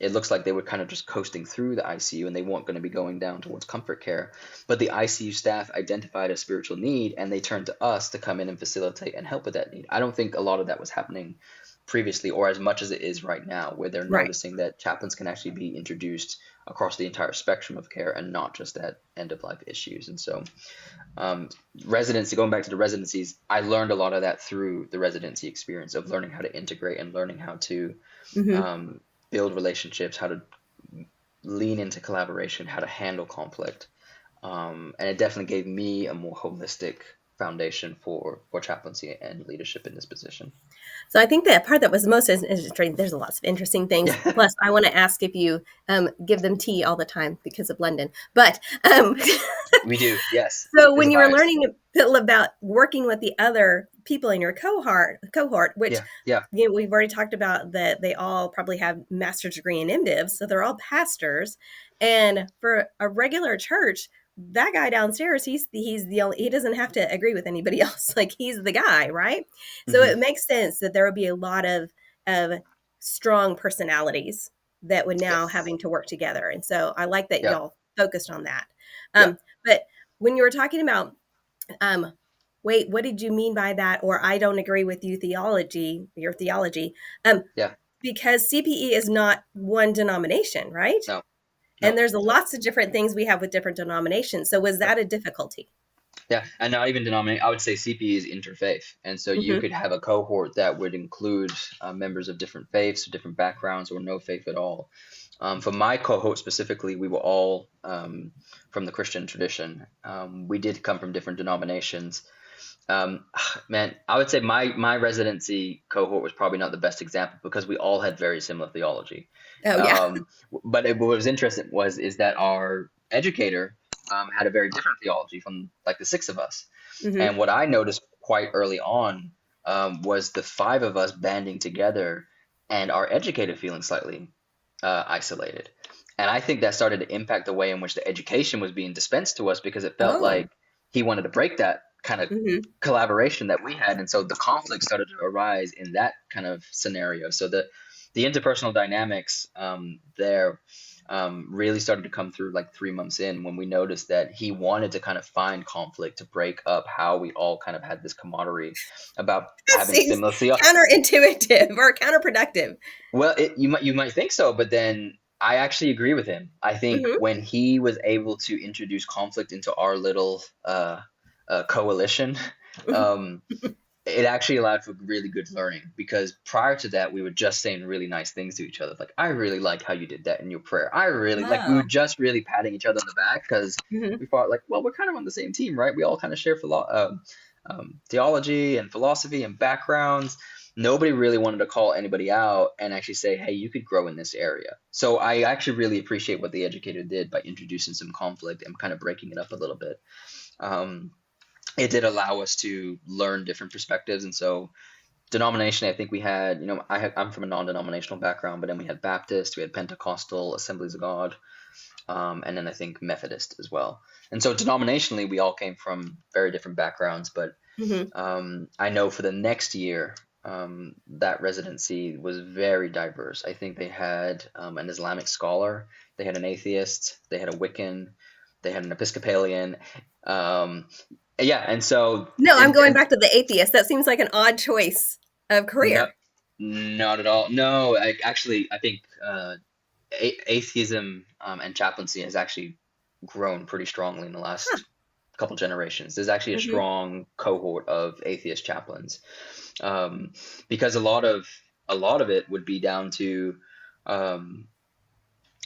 It looks like they were kind of just coasting through the ICU and they weren't going to be going down towards comfort care. But the ICU staff identified a spiritual need and they turned to us to come in and facilitate and help with that need. I don't think a lot of that was happening previously or as much as it is right now, where they're Right. noticing that chaplains can actually be introduced across the entire spectrum of care and not just at end of life issues. And so, residency, going back to the residencies, I learned a lot of that through the residency experience of learning how to integrate and learning how to Mhm. build relationships, how to lean into collaboration, how to handle conflict. And it definitely gave me a more holistic foundation for chaplaincy and leadership in this position. So I think the part that was most interesting, there's lots of interesting things. Yeah, Plus, I want to ask if you give them tea all the time because of London. But we do. Yes, so there's when a you were bias. learning about working with the other people in your cohort, which Yeah, yeah, we've already talked about that they all probably have master's degree in MDiv, so they're all pastors. And for a regular church, that guy downstairs, he's the only, he doesn't have to agree with anybody else. Like he's the guy, right? So hmm it makes sense that there would be a lot of strong personalities that would now yes, having to work together. And so I like that yeah, y'all focused on that. yeah, But when you were talking about, um, wait, what did you mean by that? Or I don't agree with your theology, um, yeah. because CPE is not one denomination, right? No, And no. there's lots of different things we have with different denominations. So was Yep. that a difficulty? Yeah, and not even denominate. I would say CP is interfaith, and so you Mm-hmm. could have a cohort that would include members of different faiths, different backgrounds, or no faith at all. For my cohort specifically, we were all from the Christian tradition. We did come from different denominations. Man, I would say my residency cohort was probably not the best example because we all had very similar theology. Oh yeah. Um, but what was interesting is that our educator had a very different theology from like the six of us. Mm-hmm. And what I noticed quite early on was the five of us banding together and our educator feeling slightly isolated. And I think that started to impact the way in which the education was being dispensed to us because it felt Oh. like he wanted to break that kind of Mm-hmm. collaboration that we had. And so the conflict started to arise in that kind of scenario. So the interpersonal dynamics there really started to come through like 3 months in when we noticed that he wanted to kind of find conflict to break up how we all kind of had this camaraderie about That having seems similar theology. counterintuitive or counterproductive. Well, you might think so, but then I actually agree with him. I think Mm-hmm. when he was able to introduce conflict into our little coalition, um, it actually allowed for really good learning because prior to that, we were just saying really nice things to each other. Like, I really like how you did that in your prayer. I really like, we were Oh. just really patting each other on the back because Mm-hmm. we thought, like, well, we're kind of on the same team, right? We all kind of share theology and philosophy and backgrounds. Nobody really wanted to call anybody out and actually say, hey, you could grow in this area. So I actually really appreciate what the educator did by introducing some conflict and kind of breaking it up a little bit. Um, it did allow us to learn different perspectives. And so denomination, I think we had, I'm from a non-denominational background, but then we had Baptist, we had Pentecostal, Assemblies of God, and then I think Methodist as well. And so denominationally, we all came from very different backgrounds, but Mm-hmm. I know for the next year, that residency was very diverse. I think they had an Islamic scholar, they had an atheist, they had a Wiccan, they had an Episcopalian. Um, yeah, and so No, I'm going and back to the atheist. That seems like an odd choice of no, career. not at all. No, I think atheism and chaplaincy has actually grown pretty strongly in the Huh. last couple generations. There's actually a Mm-hmm. strong cohort of atheist chaplains, um, because a lot of it would be down to um,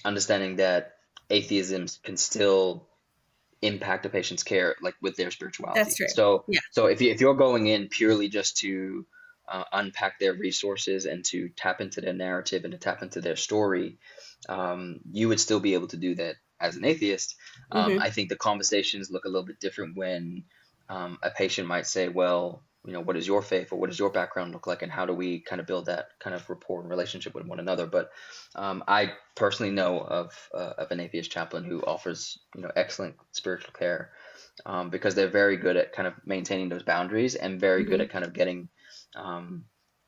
understanding that atheism can still impact a patient's care, like with their That's spirituality. true. So, Yeah. so if you're going in purely just to unpack their resources and to tap into their narrative and to tap into their story, you would still be able to do that as an atheist. Mm-hmm. I think the conversations look a little bit different when a patient might say, well, what is your faith or what does your background look like, and how do we kind of build that kind of rapport and relationship with one another? But I personally know of an atheist chaplain who offers excellent spiritual care, because they're very good at kind of maintaining those boundaries and very good Mm-hmm. at kind of getting um,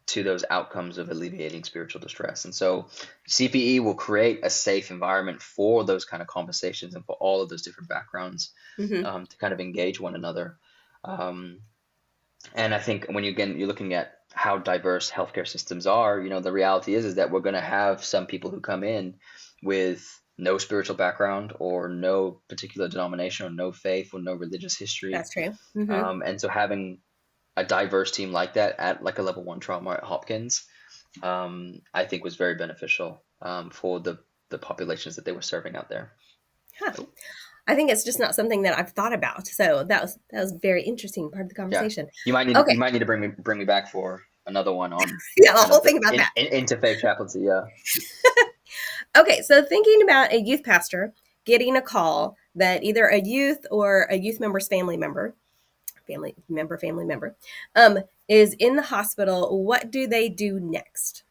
to those outcomes of alleviating spiritual distress. And so CPE will create a safe environment for those kind of conversations and for all of those different backgrounds to kind of engage one another. And I think when you're looking at how diverse healthcare systems are, the reality is that we're going to have some people who come in with no spiritual background or no particular denomination or no faith or no religious history. That's true. And so having a diverse team like that at like a level 1 trauma at Hopkins, I think was very beneficial for the populations that they were serving out there. Huh. I think it's just not something that I've thought about. So that was a very interesting part of the conversation. Yeah. You might need to bring me back for another one on the whole thing about that. Interfaith chaplaincy, yeah. Okay, so thinking about a youth pastor getting a call that either a youth or a youth member's family member is in the hospital, what do they do next?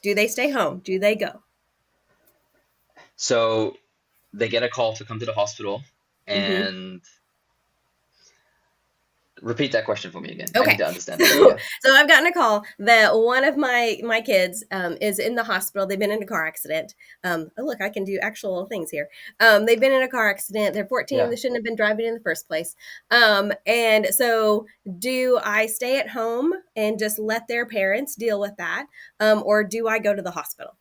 Do they stay home? Do they go? So they get a call to come to the hospital, and repeat that question for me again. Okay. I need to understand it. So I've gotten a call that one of my kids is in the hospital. They've been in a car accident. Look, I can do actual things here. They've been in a car accident. They're 14. Yeah. They shouldn't have been driving in the first place. And so do I stay at home and just let their parents deal with that? Or do I go to the hospital?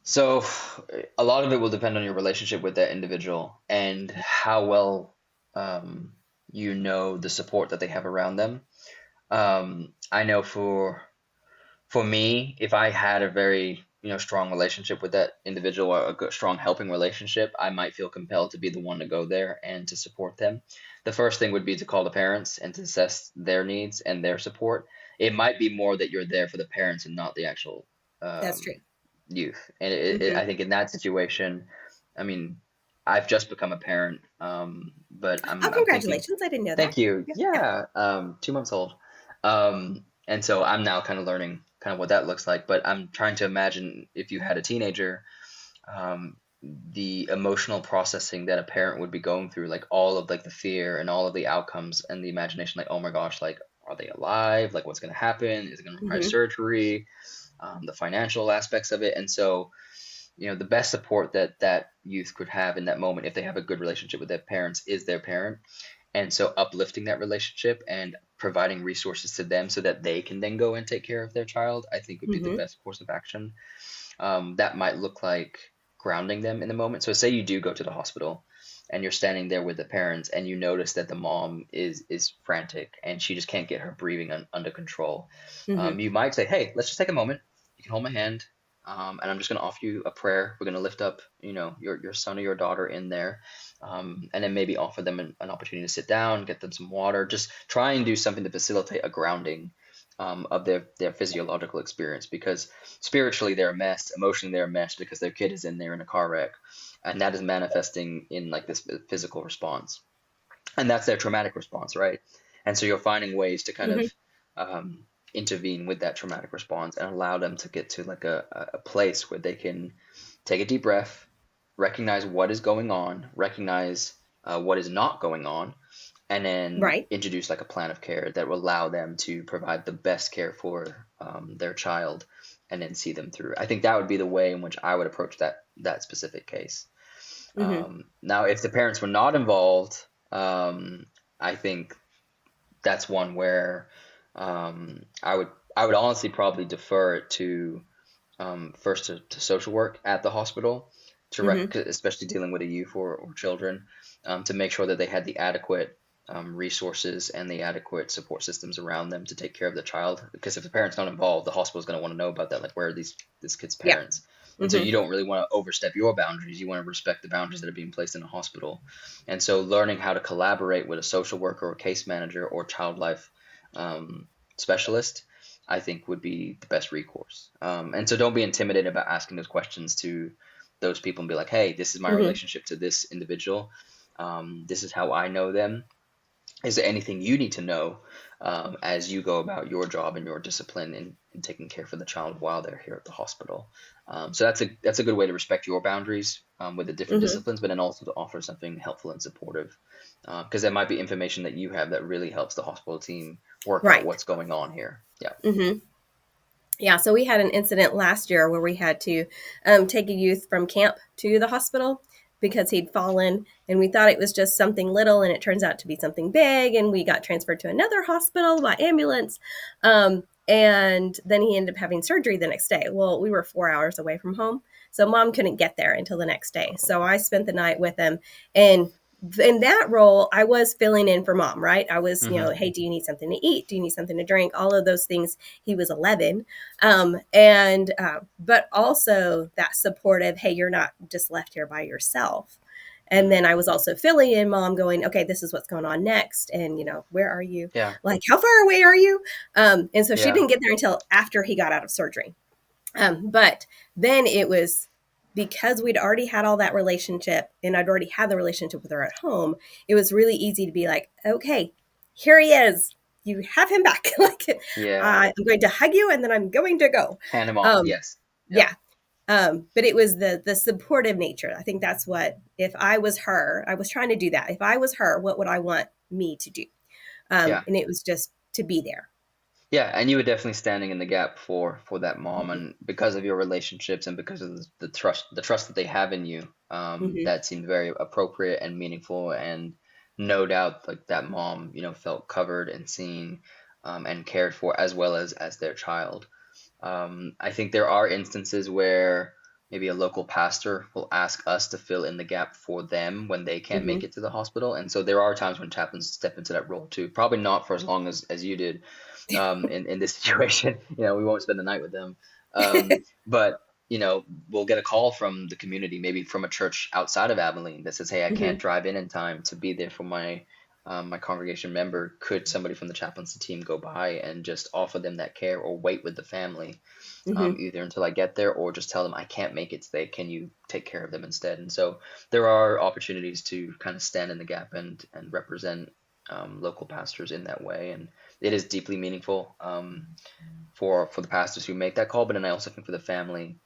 So a lot of it will depend on your relationship with that individual and how well the support that they have around them. I know for me, if I had a very strong relationship with that individual or a good, strong helping relationship, I might feel compelled to be the one to go there and to support them. The first thing would be to call the parents and to assess their needs and their support. It might be more that you're there for the parents and not the actual That's true. youth. And I think in that situation, I mean, I've just become a parent, but congratulations! I didn't know that. Thank you. Yeah, 2 months old, and so I'm now kind of learning kind of what that looks like. But I'm trying to imagine if you had a teenager, the emotional processing that a parent would be going through, like all of like the fear and all of the outcomes and the imagination, like, oh my gosh, like, are they alive? Like, what's going to happen? Is it going to require surgery? The financial aspects of it. And so, the best support that youth could have in that moment, if they have a good relationship with their parents, is their parent. And so uplifting that relationship and providing resources to them so that they can then go and take care of their child, I think would be the best course of action. That might look like grounding them in the moment. So say you do go to the hospital and you're standing there with the parents and you notice that the mom is frantic and she just can't get her breathing under control. You might say, hey, let's just take a moment. You can hold my hand, and I'm just going to offer you a prayer. We're going to lift up, your son or your daughter in there, and then maybe offer them an opportunity to sit down, get them some water. Just try and do something to facilitate a grounding of their physiological experience, because spiritually they're a mess, emotionally they're a mess because their kid is in there in a car wreck, and that is manifesting in like this physical response, and that's their traumatic response, right? And so you're finding ways to kind of intervene with that traumatic response and allow them to get to like a place where they can take a deep breath, recognize what is going on, recognize what is not going on, and then introduce like a plan of care that will allow them to provide the best care for their child and then see them through. I think that would be the way in which I would approach that specific case. Now, if the parents were not involved, I think that's one where I would honestly probably defer it to first to social work at the hospital, especially dealing with a youth or children, to make sure that they had the adequate resources and the adequate support systems around them to take care of the child. Because if the parent's not involved, the hospital's going to want to know about that, like, where are this kid's parents? And so you don't really want to overstep your boundaries. You want to respect the boundaries that are being placed in a hospital. And so learning how to collaborate with a social worker or case manager or child life specialist, I think would be the best recourse. And so don't be intimidated about asking those questions to those people and be like, hey, this is my relationship to this individual. This is how I know them. Is there anything you need to know as you go about your job and your discipline in taking care for the child while they're here at the hospital? So that's a good way to respect your boundaries with the different disciplines, but then also to offer something helpful and supportive because there might be information that you have that really helps the hospital team work out Right. what's going on here. Yeah. Mm-hmm. Yeah, so we had an incident last year where we had to take a youth from camp to the hospital because he'd fallen, and we thought it was just something little, and it turns out to be something big, and we got transferred to another hospital by ambulance, and then he ended up having surgery the next day. Well, we were 4 hours away from home, so mom couldn't get there until the next day. So I spent the night with him, and in that role, I was filling in for mom, right? I was, Mm-hmm. hey, do you need something to eat? Do you need something to drink? All of those things. He was 11. But also that supportive, hey, you're not just left here by yourself. And then I was also filling in mom going, okay, this is what's going on next. And, where are you? Yeah. Like, how far away are you? And so she Yeah. didn't get there until after he got out of surgery. But then it was because we'd already had all that relationship and I'd already had the relationship with her at home, it was really easy to be like, okay, here he is. You have him back. Like, Yeah. I'm going to hug you and then I'm going to go. Hand him off. Yes. Yep. Yeah. But it was the supportive nature. I think that's what, if I was her, I was trying to do that. If I was her, what would I want me to do? Yeah. And it was just to be there. Yeah, and you were definitely standing in the gap for that mom, and because of your relationships and because of the trust that they have in you, Mm-hmm. that seemed very appropriate and meaningful, and no doubt like that mom, felt covered and seen, and cared for as well as their child. I think there are instances where maybe a local pastor will ask us to fill in the gap for them when they can't Mm-hmm. make it to the hospital, and so there are times when chaplains step into that role too. Probably not for as long as you did, in this situation. We won't spend the night with them. But we'll get a call from the community, maybe from a church outside of Abilene, that says, "Hey, I Mm-hmm. can't drive in time to be there for my congregation member. Could somebody from the chaplaincy team go by and just offer them that care, or wait with the family, Mm-hmm. either until I get there, or just tell them I can't make it today. Can you take care of them instead?" And so there are opportunities to kind of stand in the gap and represent local pastors in that way, and it is deeply meaningful, for the pastors who make that call. But then I also think for the family,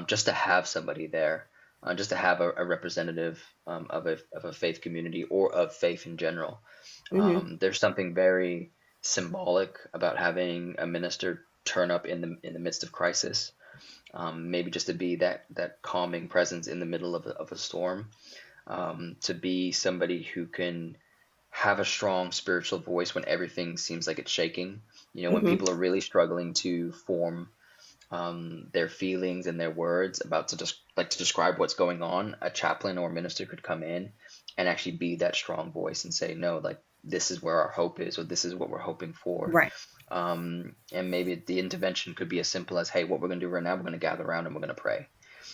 just to have somebody there, just to have a representative, of a faith community or of faith in general. Mm-hmm. There's something very symbolic about having a minister turn up in the midst of crisis, maybe just to be that calming presence in the middle of a storm, to be somebody who can have a strong spiritual voice when everything seems like it's shaking. When Mm-hmm. people are really struggling to form, their feelings and their words about to describe what's going on, a chaplain or minister could come in and actually be that strong voice and say, no, like, this is where our hope is, or this is what we're hoping for. Right. And maybe the intervention could be as simple as, hey, what we're going to do right now, we're going to gather around and we're going to pray.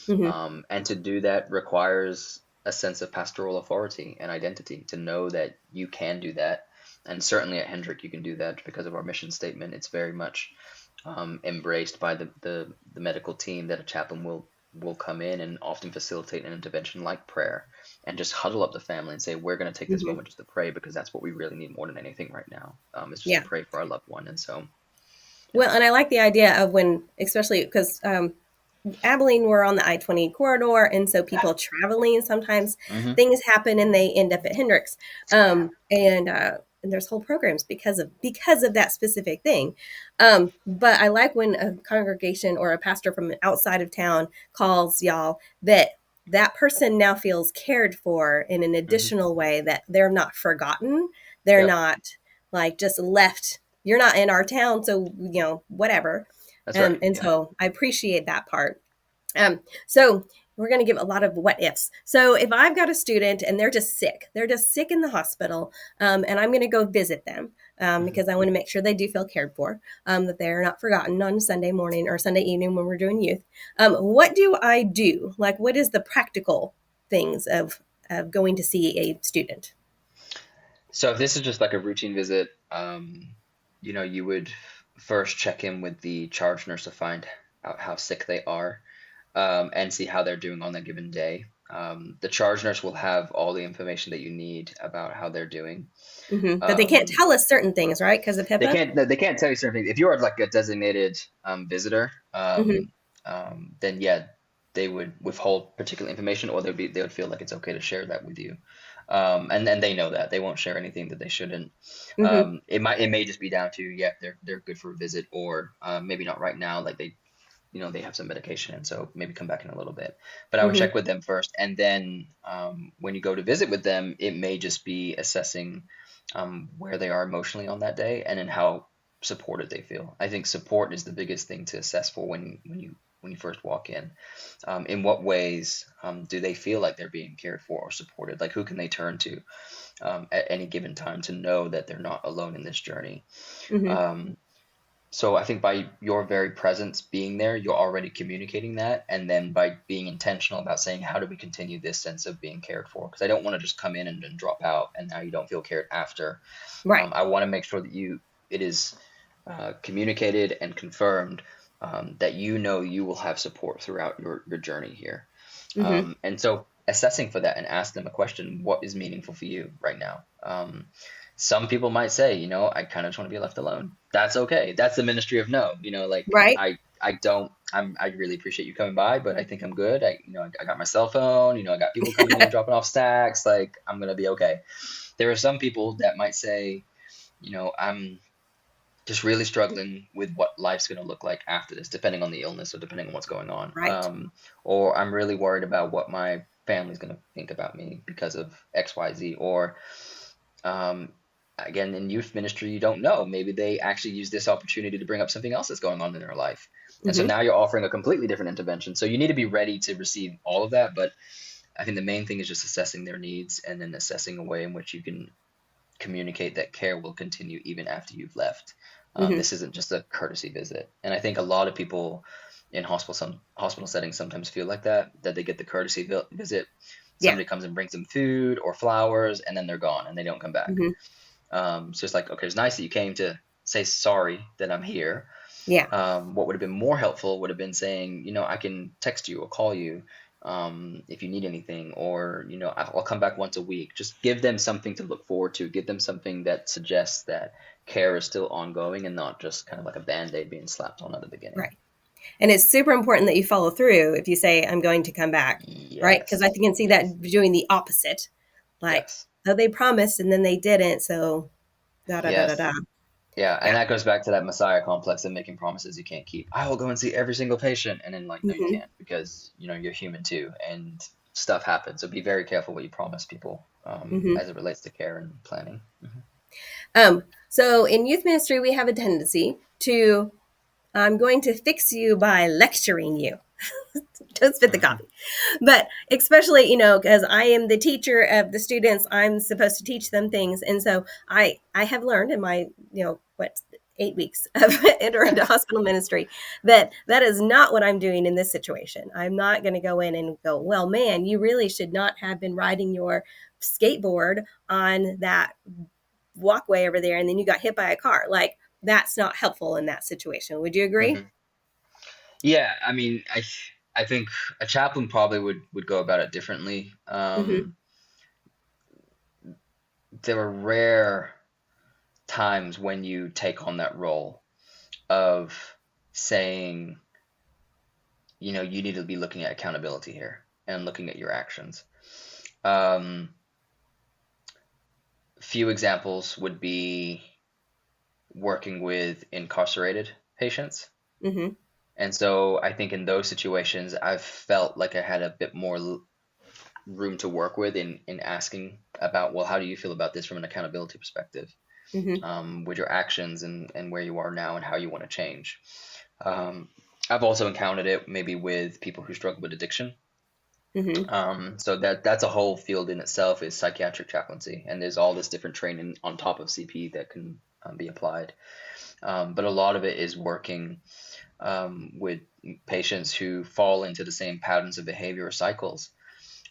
Mm-hmm. And to do that requires a sense of pastoral authority and identity, to know that you can do that. And certainly at Hendrick, you can do that because of our mission statement. It's very much, embraced by the medical team, that a chaplain will come in and often facilitate an intervention like prayer, and just huddle up the family and say, we're going to take this Mm-hmm. moment just to pray, because that's what we really need more than anything right now. It's just to Yeah. pray for our loved one. And so, yeah. Well, and I like the idea of when, especially because Abilene, we're on the I-20 corridor, and so people traveling, sometimes Hmm. things happen and they end up at Hendricks, and there's whole programs because of that specific thing. But I like when a congregation or a pastor from outside of town calls y'all, that person now feels cared for in an Hmm. additional way, that they're not forgotten, they're Yep, not like just left. You're not in our town, so whatever. that's right. And Yeah. so I appreciate that part. So we're going to give a lot of what ifs. So if I've got a student and they're just sick in the hospital, and I'm going to go visit them, Hmm. because I want to make sure they do feel cared for, that they're not forgotten on Sunday morning or Sunday evening when we're doing youth. What do I do? Like, what is the practical things of going to see a student? So if this is just like a routine visit, you would first check in with the charge nurse to find out how sick they are, and see how they're doing on that given day. The charge nurse will have all the information that you need about how they're doing. But they can't Um, tell us certain things, right? Because of they HIPAA. can't tell you certain things. If you are like a designated, visitor, Hmm. then yeah, they would withhold particular information, or they would feel like it's okay to share that with you. And then they know that they won't share anything that they shouldn't. Hmm. It may just be down to, yeah, they're good for a visit, or maybe not right now, like they have some medication, and so maybe come back in a little bit. But I would Hmm. check with them first, and then when you go to visit with them, it may just be assessing where they are emotionally on that day, and then how supported they feel. I think support is the biggest thing to assess for when you first walk in. In what ways do they feel like they're being cared for or supported? Like, who can they turn to at any given time to know that they're not alone in this journey? Hmm. Um, so I think by your very presence being there, you're already communicating that. And then by being intentional about saying, how do we continue this sense of being cared for? Because I don't want to just come in and then drop out and now you don't feel cared after. Right. I want to make sure that it is communicated and confirmed that you will have support throughout your journey here. Hmm. And so assessing for that and ask them a question, what is meaningful for you right now? Some people might say, I kind of just want to be left alone. That's okay. That's the ministry of no. Like Right. I really appreciate you coming by, but I think I'm good. I got my cell phone, I got people coming in, dropping off stacks. Like, I'm going to be okay. There are some people that might say, I'm just really struggling with what life's going to look like after this, depending on the illness or depending on what's going on. Right. Or I'm really worried about what my family's going to think about me because of XYZ. Or um, again, in youth ministry, you don't know. Maybe they actually use this opportunity to bring up something else that's going on in their life. And so Hmm. now you're offering a completely different intervention. So you need to be ready to receive all of that. But I think the main thing is just assessing their needs and then assessing a way in which you can communicate that care will continue even after you've left. Hmm. This isn't just a courtesy visit. And I think a lot of people in hospital settings sometimes feel like that they get the courtesy visit. Yeah. Somebody comes and brings them food or flowers, and then they're gone and they don't come back. Hmm. So it's like, okay, it's nice that you came to say sorry that I'm here. Yeah. What would have been more helpful would have been saying, I can text you or call you if you need anything, or, I'll come back once a week. Just give them something to look forward to. Give them something that suggests that care is still ongoing and not just kind of like a Band-Aid being slapped on at the beginning. Right. And it's super important that you follow through if you say, I'm going to come back. Right. Because I Yes. can see Yes. that doing the opposite. Like, Yes. oh, they promised and then they didn't. So da da da da da. Yes. Yeah. And Yeah. that goes back to that Messiah complex of making promises you can't keep. I will go and see every single patient. And then, like, no, you Hmm. can't, because, you're human too. And stuff happens. So be very careful what you promise people Hmm. as it relates to care and planning. So in youth ministry, we have a tendency to, I'm going to fix you by lecturing you. Don't spit the Hmm. coffee. But especially, because I am the teacher of the students, I'm supposed to teach them things. And so I have learned in my, 8 weeks of entering into hospital ministry, that is not what I'm doing in this situation. I'm not going to go in and go, well, man, you really should not have been riding your skateboard on that walkway over there and then you got hit by a car. Like, that's not helpful in that situation. Would you agree? Hmm. Yeah, I mean, I think a chaplain probably would go about it differently. Mm-hmm. There are rare times when you take on that role of saying, you need to be looking at accountability here and looking at your actions. Um, few examples would be working with incarcerated patients. Mm-hmm. And so I think in those situations, I've felt like I had a bit more room to work with in asking about, well, how do you feel about this from an accountability perspective, Mm-hmm. with your actions and where you are now and how you want to change. Um, I've also encountered it maybe with people who struggle with addiction. Mm-hmm. So that's a whole field in itself, is psychiatric chaplaincy, and there's all this different training on top of CP that can be applied. But a lot of it is working with patients who fall into the same patterns of behavior or cycles.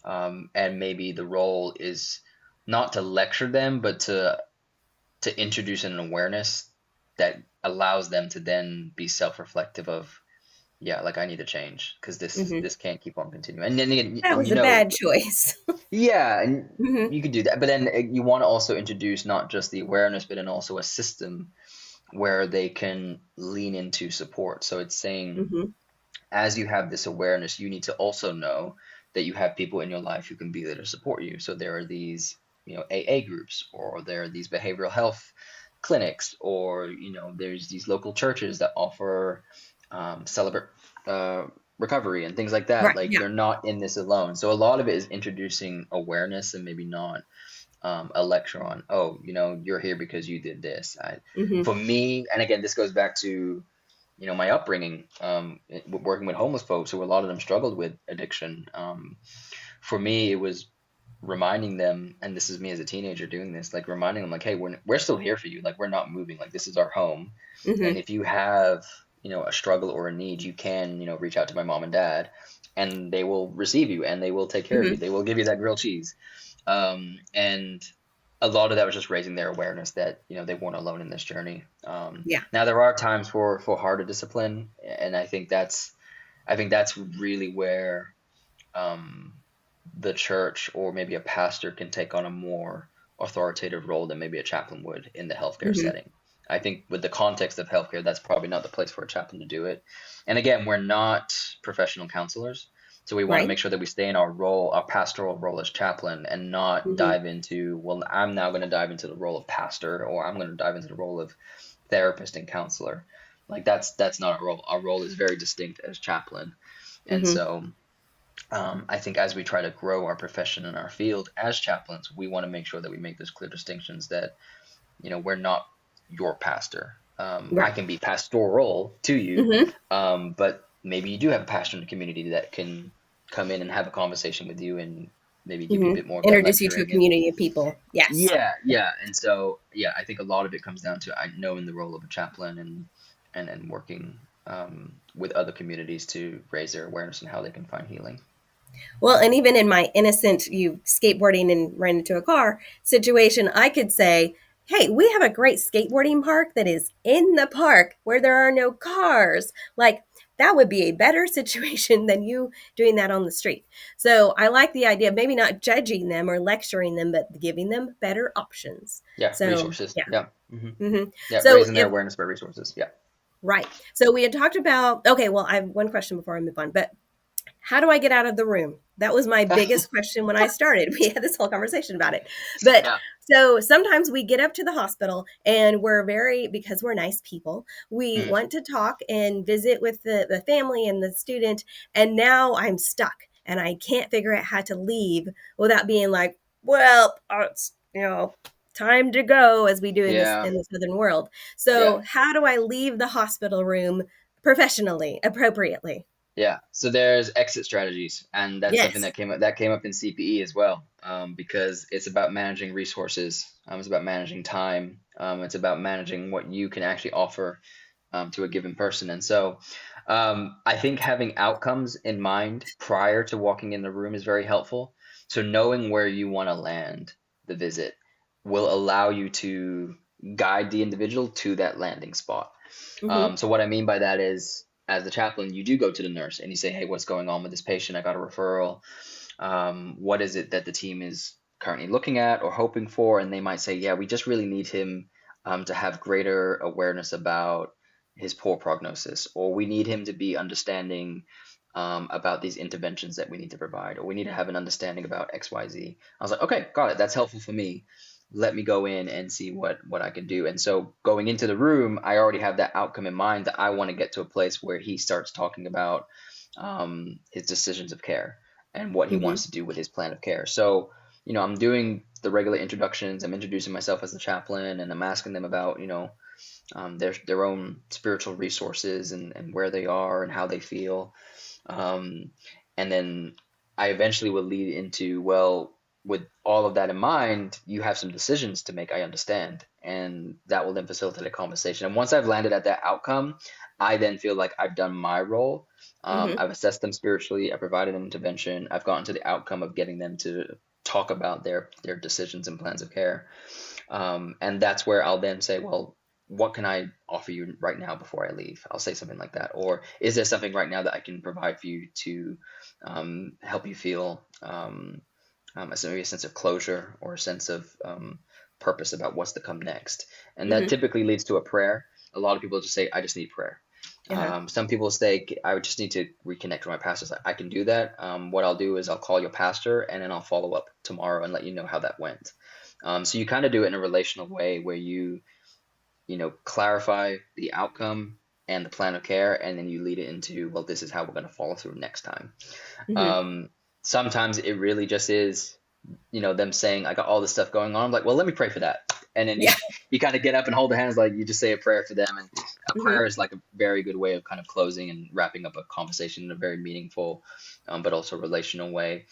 And maybe the role is not to lecture them, but to introduce an awareness that allows them to then be self-reflective of, yeah, like, I need to change because this Mm-hmm. this can't keep on continuing. And then That was a bad choice. yeah, and Mm-hmm. you could do that, but then you want to also introduce not just the awareness, but then also a system where they can lean into support. So it's saying, Mm-hmm. as you have this awareness, you need to also know that you have people in your life who can be there to support you. So there are these AA groups, or there are these behavioral health clinics, or there's these local churches that offer celebrate recovery and things like that. Right. Like, Yeah. you're not in this alone. So a lot of it is introducing awareness, and maybe not a lecture on, oh, you're here because you did this. Hmm. For me, and again, this goes back to my upbringing, working with homeless folks who a lot of them struggled with addiction. For me, it was reminding them, and this is me as a teenager doing this, like reminding them, like, hey, we're still here for you. Like, we're not moving. Like, this is our home. Hmm. And if you have, a struggle or a need, you can, reach out to my mom and dad, and they will receive you, and they will take care of Hmm. you. They will give you that grilled cheese. And a lot of that was just raising their awareness that, they weren't alone in this journey. Yeah. Now there are times for harder discipline, and I think that's really where the church, or maybe a pastor, can take on a more authoritative role than maybe a chaplain would in the healthcare Hmm. setting. I think with the context of healthcare, that's probably not the place for a chaplain to do it. And again, we're not professional counselors, so we want to Right. make sure that we stay in our role, our pastoral role as chaplain, and not Hmm. dive into, well, I'm now going to dive into the role of pastor, or I'm going to dive into the role of therapist and counselor. Like, that's not our role. Our role is very distinct as chaplain. And Hmm. so I think as we try to grow our profession in our field as chaplains, we want to make sure that we make those clear distinctions that, we're not your pastor. I Right. can be pastoral to you, Hmm. but maybe you do have a pastor in the community that can come in and have a conversation with you, and maybe give you a Hmm. bit more of that Introduce you to a lecturing. And community of people. Yes. yeah. And so, yeah, I think a lot of it comes down to knowing the role of a chaplain, and working with other communities to raise their awareness and how they can find healing. Well, and even in my innocent you skateboarding and ran into a car situation, I could say, hey, we have a great skateboarding park that is in the park where there are no cars. Like, that would be a better situation than you doing that on the street. So I like the idea of maybe not judging them or lecturing them, but giving them better options. Yeah, So, resources. yeah. Yeah. Hmm. Yeah, So, raising their if awareness by resources. Yeah. right. So we had talked about, okay, well, I have one question before I move on, but how do I get out of the room? That was my biggest question when I started. We had this whole conversation about it. But Yeah. so sometimes we get up to the hospital and because we're nice people, we Mm. want to talk and visit with the family and the student. And now I'm stuck and I can't figure out how to leave without being like, well, it's, time to go, as we do in Yeah. the Southern world. Yeah. So how do I leave the hospital room professionally, appropriately? Yeah. So there's exit strategies, and that's something Yes. that came up in CPE as well, because it's about managing resources. It's about managing time. It's about managing what you can actually offer to a given person. And so I think having outcomes in mind prior to walking in the room is very helpful. So knowing where you want to land the visit will allow you to guide the individual to that landing spot. Hmm. So what I mean by that is, as the chaplain, you do go to the nurse and you say, hey, what's going on with this patient? I got a referral. What is it that the team is currently looking at or hoping for? And they might say, yeah, we just really need him to have greater awareness about his poor prognosis, or we need him to be understanding about these interventions that we need to provide, or we need to have an understanding about XYZ. I was like, okay, got it. That's helpful for me. Let me go in and see what I can do. And so going into the room, I already have that outcome in mind, that I want to get to a place where he starts talking about his decisions of care and what he Hmm. wants to do with his plan of care. So, I'm doing the regular introductions. I'm introducing myself as the chaplain, and I'm asking them about, their own spiritual resources, and where they are and how they feel. Um, and then I eventually will lead into, well, with all of that in mind, you have some decisions to make, I understand. And that will then facilitate a conversation. And once I've landed at that outcome, I then feel like I've done my role. Hmm. I've assessed them spiritually. I provided an intervention. I've gotten to the outcome of getting them to talk about their decisions and plans of care. And that's where I'll then say, well, what can I offer you right now before I leave? I'll say something like that. Or is there something right now that I can provide for you to help you feel maybe a sense of closure, or a sense of purpose about what's to come next? And that Hmm. typically leads to a prayer. A lot of people just say, I just need prayer. Uh-huh. Some people say, I would just need to reconnect with my pastor. I can do that. What I'll do is I'll call your pastor, and then I'll follow up tomorrow and let you know how that went. So you kind of do it in a relational way where clarify the outcome and the plan of care, and then you lead it into, well, this is how we're going to follow through next time. Hmm. Sometimes it really just is, them saying, I got all this stuff going on. I'm like, well, let me pray for that. And then Yeah. you kind of get up and hold their hands, like you just say a prayer for them. And a Hmm. prayer is like a very good way of kind of closing and wrapping up a conversation in a very meaningful, but also relational way.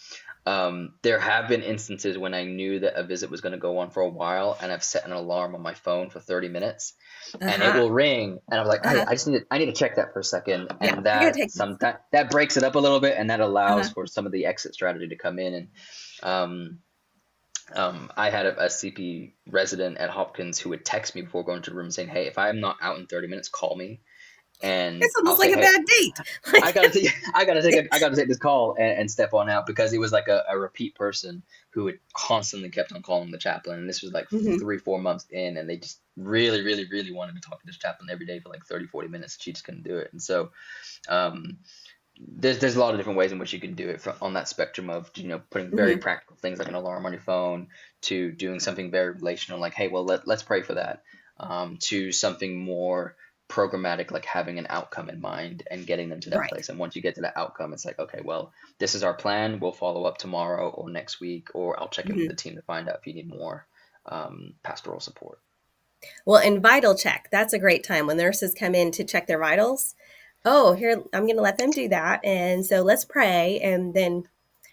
There have been instances when I knew that a visit was going to go on for a while, and I've set an alarm on my phone for 30 minutes, and it Uh-huh. will ring, and I'm like, Uh-huh. I need to check that for a second, Yeah. and I gotta take this. that breaks it up a little bit, and that allows Uh-huh. for some of the exit strategy to come in. And um, I had a CP resident at Hopkins who would text me before going to the room saying, "Hey, if I'm not out in 30 minutes, call me." And It's I'll almost like say, a "Hey, bad date. I Like, gotta take, I gotta take this call and step on out," because it was like a repeat person who had constantly kept on calling the chaplain, and this was like hmm 3-4 months in, and they just really, really, really wanted to talk to this chaplain every day for like 30-40 minutes. She just couldn't do it, and so um, there's a lot of different ways in which you can do it on that spectrum of putting very hmm practical things like an alarm on your phone, to doing something very relational like, hey, well, let's pray for that, to something more programmatic like having an outcome in mind and getting them to that Right. place. And once you get to that outcome, it's like, okay, well, this is our plan, we'll follow up tomorrow or next week, or I'll check in with hmm the team to find out if you need more pastoral support. Well, and vital check. That's a great time when nurses come in to check their vitals. Oh, here, I'm going to let them do that. And so let's pray and then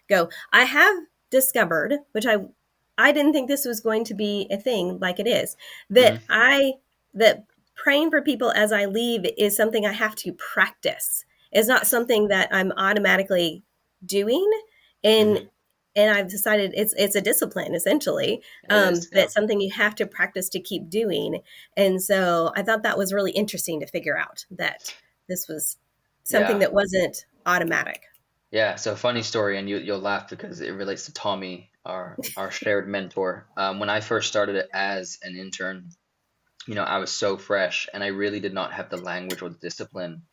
go. I have discovered, which I didn't think this was going to be a thing like it is, Hmm. that praying for people as I leave is something I have to practice. It's not Yes. something that I'm automatically doing. And Hmm. and I've decided it's a discipline essentially, It is, yeah. that's something you have to practice to keep doing. And so I thought that was really interesting to figure out that this was something Yeah. that wasn't automatic. Yeah, so funny story, and you'll laugh because it relates to Tommy, our shared mentor. When I first started it as an intern, I was so fresh, and I really did not have the language or the discipline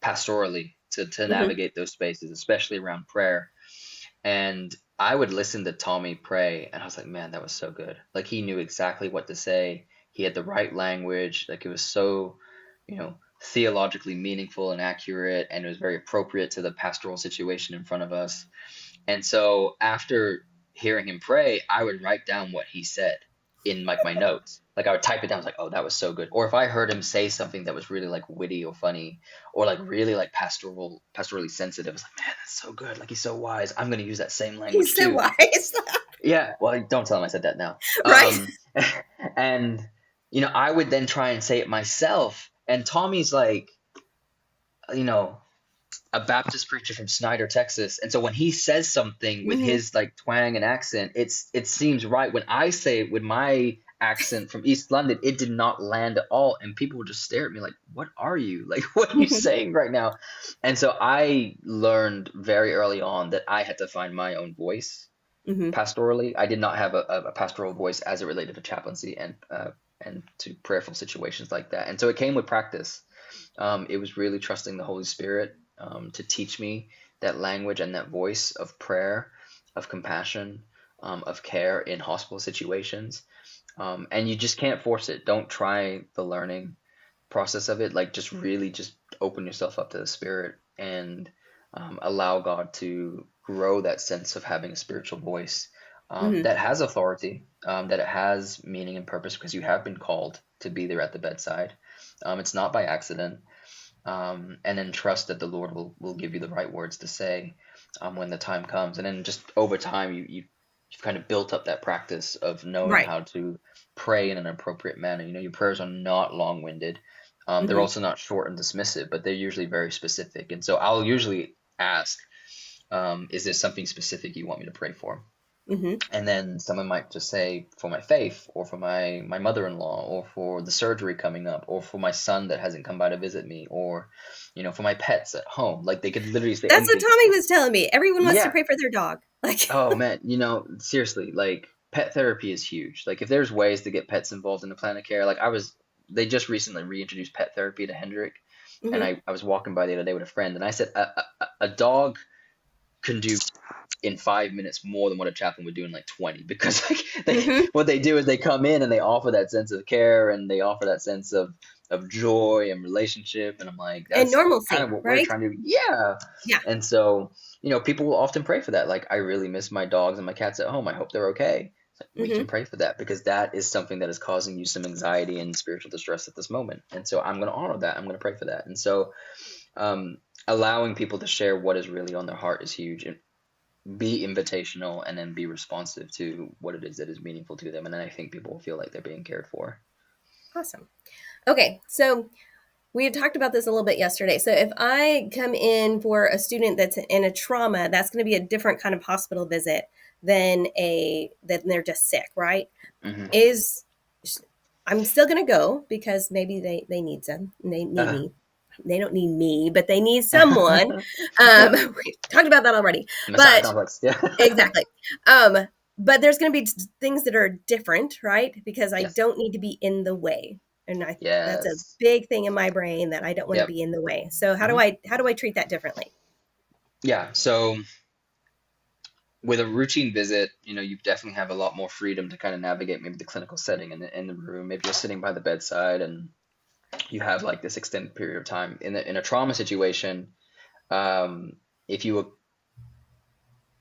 pastorally to Hmm. navigate those spaces, especially around prayer. And I would listen to Tommy pray, and I was like, man, that was so good. Like he knew exactly what to say. He had the right language. Like it was so, theologically meaningful and accurate, and it was very appropriate to the pastoral situation in front of us. And so after hearing him pray, I would write down what he said in like my notes. Like I would type it down. I was like, oh, that was so good. Or if I heard him say something that was really like witty or funny, or like really like pastorally sensitive, I was like, man, that's so good. Like he's so wise. I'm gonna use that same language He's so too. wise. Yeah. Well, don't tell him I said that now. Right. And I would then try and say it myself. And Tommy's like, you know, a Baptist preacher from Snyder, Texas. And so when he says something with Hmm. his like twang and accent, it seems right. When I say it with my accent from East London, it did not land at all. And people would just stare at me like, what are you? Like, what are you Hmm. saying right now? And so I learned very early on that I had to find my own voice Hmm. pastorally. I did not have a pastoral voice as it related to chaplaincy and to prayerful situations like that. And so it came with practice. It was really trusting the Holy Spirit to teach me that language and that voice of prayer, of compassion, of care in hospital situations. And you just can't force it. Don't try the learning process of it. Like just really just open yourself up to the Spirit and allow God to grow that sense of having a spiritual voice Hmm. that has authority, that it has meaning and purpose because you have been called to be there at the bedside. It's not by accident. And then trust that the Lord will give you the right words to say when the time comes. And then just over time, you've kind of built up that practice of knowing Right. how to pray in an appropriate manner. Your prayers are not long-winded. They're Hmm. also not short and dismissive, but they're usually very specific. And so I'll usually ask, is there something specific you want me to pray for? Hmm. And then someone might just say, for my faith, or for my mother-in-law, or for the surgery coming up, or for my son that hasn't come by to visit me, or, for my pets at home. Like they could literally say That's what anything. Tommy was telling me. Everyone wants to Yeah. pray for their dog. Like, Oh man, seriously, like pet therapy is huge. Like if there's ways to get pets involved in the plan of care, they just recently reintroduced pet therapy to Hendrick, and hmm I was walking by the other day with a friend, and I said, a dog can do in 5 minutes more than what a chaplain would do in like 20, because like Hmm. what they do is they come in and they offer that sense of care, and they offer that sense of joy and relationship, and I'm like, And that's kind of normalcy, what we're right? trying to do. Yeah. Yeah. And so, people will often pray for that. Like, I really miss my dogs and my cats at home. I hope they're okay. It's like, we can Hmm. pray for that, because that is something that is causing you some anxiety and spiritual distress at this moment. And so I'm going to honor that. I'm going to pray for that. And so, um, allowing people to share what is really on their heart is huge. And be invitational, and then be responsive to what it is that is meaningful to them. And then I think people will feel like they're being cared for. Awesome. Okay, so we had talked about this a little bit yesterday. So if I come in for a student that's in a trauma, that's going to be a different kind of hospital visit than they're just sick, right? Hmm. Is I'm still going to go because maybe they need some. They need me. They don't need me, but they need someone. We talked about that already. Messiah But complex. Yeah. exactly. Um, but there's going to be things that are different, right? Because I Yes. don't need to be in the way, and that's a Yes. big thing in my brain that I don't want to Yep. be in the way. So Hmm. how do I treat that differently? Yeah. So with a routine visit, you definitely have a lot more freedom to kind of navigate maybe the clinical setting in the room. Maybe you're sitting by the bedside and you have like this extended period of time. In a trauma situation, if you were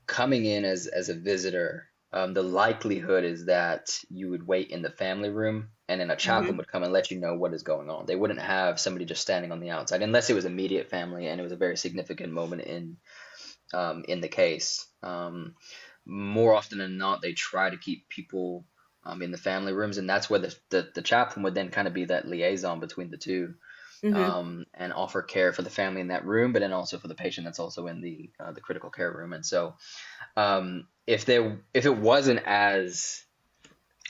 coming in as a visitor, the likelihood is that you would wait in the family room, and then a chaplain Hmm. would come and let you know what is going on. They wouldn't have somebody just standing on the outside, unless it was immediate family and it was a very significant moment in the case. More often than not, they try to keep people in the family rooms, and that's where the chaplain would then kind of be that liaison between the two, Hmm. and offer care for the family in that room, but then also for the patient that's also in the critical care room. And so, if it wasn't as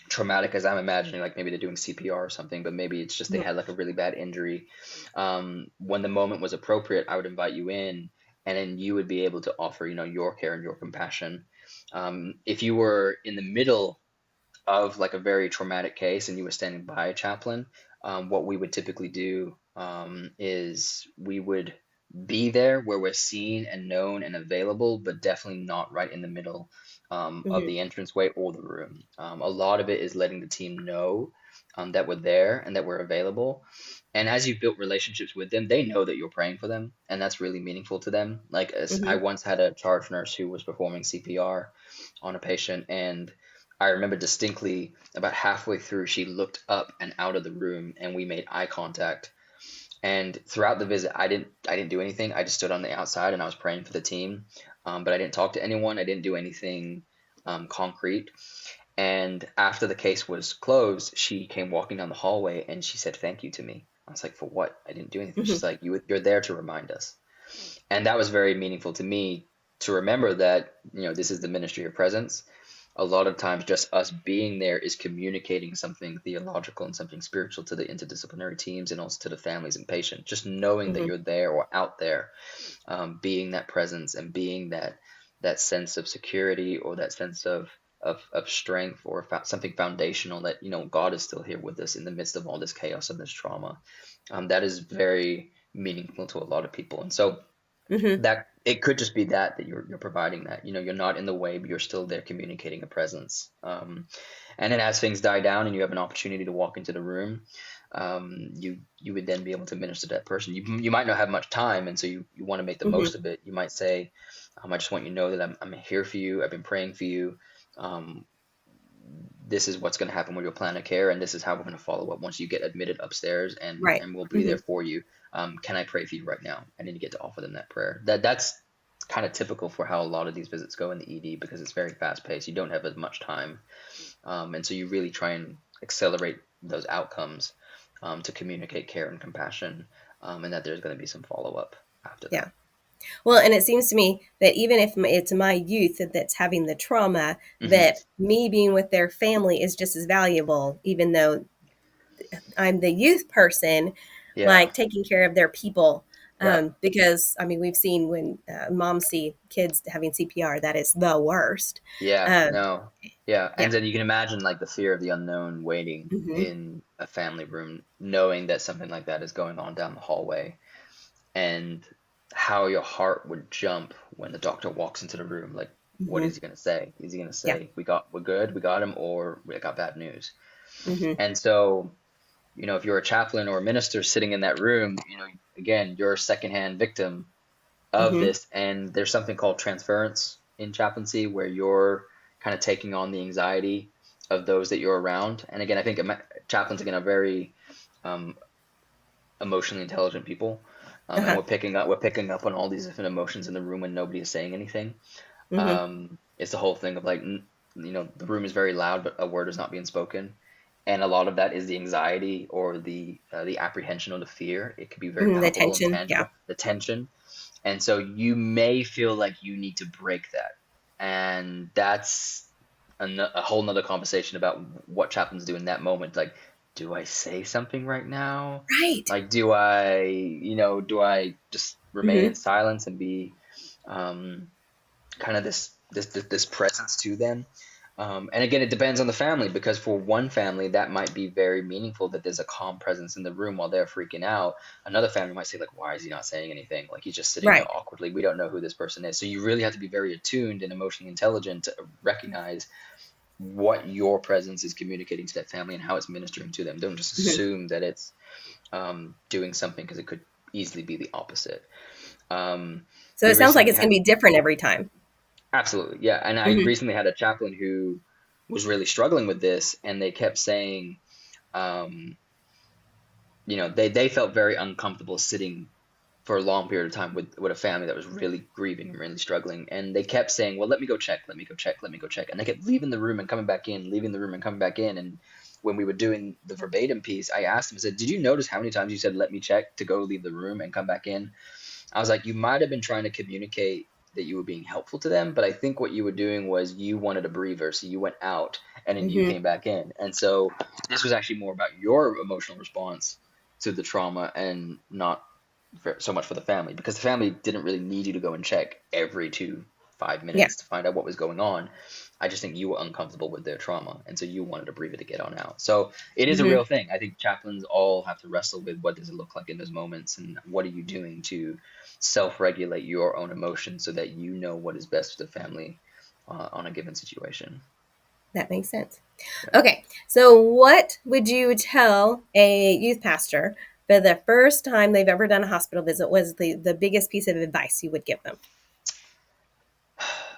traumatic as I'm imagining, like maybe they're doing CPR or something, but maybe it's just they had like a really bad injury. When the moment was appropriate, I would invite you in, and then you would be able to offer, your care and your compassion. If you were in the middle of like a very traumatic case and you were standing by a chaplain, what we would typically do is we would be there where we're seen and known and available, but definitely not right in the middle of Hmm. the entranceway or the room. A lot of it is letting the team know that we're there and that we're available. And as you've built relationships with them, they know that you're praying for them, and that's really meaningful to them. Like, as I Hmm. once had a charge nurse who was performing CPR on a patient, and I remember distinctly about halfway through, she looked up and out of the room, and we made eye contact. And throughout the visit, I didn't do anything. I just stood on the outside and I was praying for the team, but I didn't talk to anyone. I didn't do anything concrete. And after the case was closed, she came walking down the hallway and she said thank you to me. I was like, for what? I didn't do anything. Hmm. She's like, you're there to remind us. And that was very meaningful to me, to remember that, this is the ministry of presence. A lot of times just us being there is communicating something theological and something spiritual to the interdisciplinary teams and also to the families and patients. Just knowing that Hmm. you're there or out there, being that presence and being that sense of security, or that sense of strength, or something foundational, that God is still here with us in the midst of all this chaos and this trauma. That is very meaningful to a lot of people. And so Hmm. that it could just be that you're providing that, you're not in the way, but you're still there communicating a presence. And then as things die down and you have an opportunity to walk into the room, you would then be able to minister to that person. You might not have much time, and so you want to make the Hmm. most of it. You might say, I just want you to know that I'm here for you. I've been praying for you. um, this is what's going to happen with your plan of care, and this is how we're going to follow up once you get admitted upstairs, and Right. we'll be Hmm. there for you. Can I pray for you right now? And then you get to offer them that prayer. That's kind of typical for how a lot of these visits go in the ED, because it's very fast paced. You don't have as much time, and so you really try and accelerate those outcomes, to communicate care and compassion, and that there's going to be some follow up after that. Yeah. Well, and it seems to me that even if it's my youth that's having the trauma, Hmm. that me being with their family is just as valuable, even though I'm the youth person, Yeah. like taking care of their people. Yeah. Because I mean, we've seen when moms see kids having CPR, that is the worst. Yeah, Um, no. Yeah, yeah. and then you can imagine like the fear of the unknown waiting Hmm. in a family room, knowing that something like that is going on down the hallway, and how your heart would jump when the doctor walks into the room. Like, what Hmm. is he going to say? Is he going to Yeah. say, we're good, we got him, or we got bad news? Hmm. And so, if you're a chaplain or a minister sitting in that room, again, you're a secondhand victim of Hmm. this. And there's something called transference in chaplaincy where you're kind of taking on the anxiety of those that you're around. And again, I think chaplains, again, are very um, emotionally intelligent people. And Uh-huh. we're picking up on all these different emotions in the room when nobody is saying anything. Hmm. It's the whole thing of like, the room is very loud, but a word is not being spoken. And a lot of that is the anxiety or the apprehension or the fear. It could be very Hmm. The palpable and tension. Yeah. tangible, the tension. And so you may feel like you need to break that. And that's a whole nother conversation about what chaplains do in that moment. Like, do I say something right now? Right. Like, do I just remain in Hmm. silence and be um, kind of this presence to them? And again, it depends on the family, because for one family that might be very meaningful that there's a calm presence in the room while they're freaking out. Another family might say like, why is he not saying anything? Like, he's just sitting there Right. awkwardly. We don't know who this person is. So you really have to be very attuned and emotionally intelligent to recognize what your presence is communicating to that family and how it's ministering to them. Don't just Hmm. assume that it's doing something, because it could easily be the opposite. So We it sounds like recently it's going had to be different every time. Absolutely, yeah. And I Hmm. recently had a chaplain who was really struggling with this, and they kept saying, um, they felt very uncomfortable sitting for a long period of time with a family that was really grieving and really struggling. And they kept saying, well, let me go check, let me go check, let me go check. And they kept leaving the room and coming back in, leaving the room and coming back in. And when we were doing the verbatim piece, I asked him, I said, did you notice how many times you said, let me check, to go leave the room and come back in? I was like, you might have been trying to communicate that you were being helpful to them, but I think what you were doing was you wanted a breather, so you went out and then you Hmm. came back in. And so this was actually more about your emotional response to the trauma, and not so much for the family, because the family didn't really need you to go and check every 5 Yeah. minutes to find out what was going on. I just think you were uncomfortable with their trauma, and so you wanted a breather to get on out. So it is a Hmm. real thing. I think chaplains all have to wrestle with, what does it look like in those moments, and what are you doing to self-regulate your own emotions so that you know what is best for the family on a given situation. That makes sense. Yeah. Okay. So what would you tell a youth pastor for the first time they've ever done a hospital visit? Was the biggest piece of advice you would give them?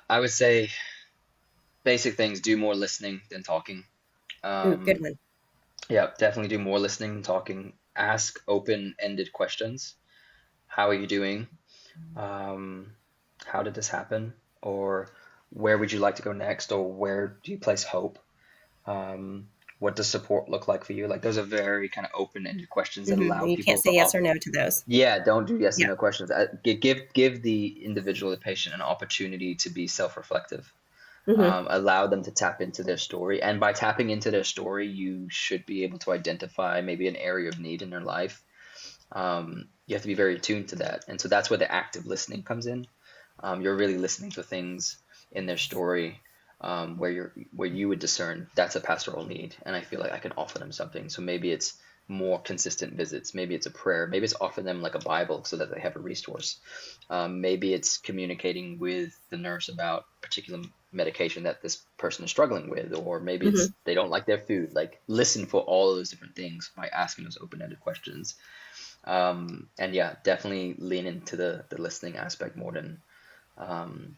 I would say basic things: do more listening than talking. Ooh, good Um, one. yeah, definitely do more listening than talking. Ask open-ended questions. How are you doing? Um, how did this happen? Or where would you like to go next? Or where do you place hope? Um, what does support look like for you? Like, those are very kind of open-ended questions that Hmm. allow You can't people to say yes or no to those. Yeah, don't do yes and Yeah. no questions. Give the individual, the patient, an opportunity to be self-reflective. Hmm. Allow them to tap into their story, and by tapping into their story, you should be able to identify maybe an area of need in their life. You have to be very attuned to that, and so that's where the active listening comes in. You're really listening to things in their story, where you would discern that's a pastoral need, and I feel like I can offer them something. So maybe it's more consistent visits, maybe it's a prayer, maybe it's offering them like a Bible so that they have a resource. Maybe it's communicating with the nurse about particular medication that this person is struggling with, or maybe Hmm. it's they don't like their food. Like, listen for all of those different things by asking those open-ended questions. And yeah, definitely lean into the listening aspect more than um,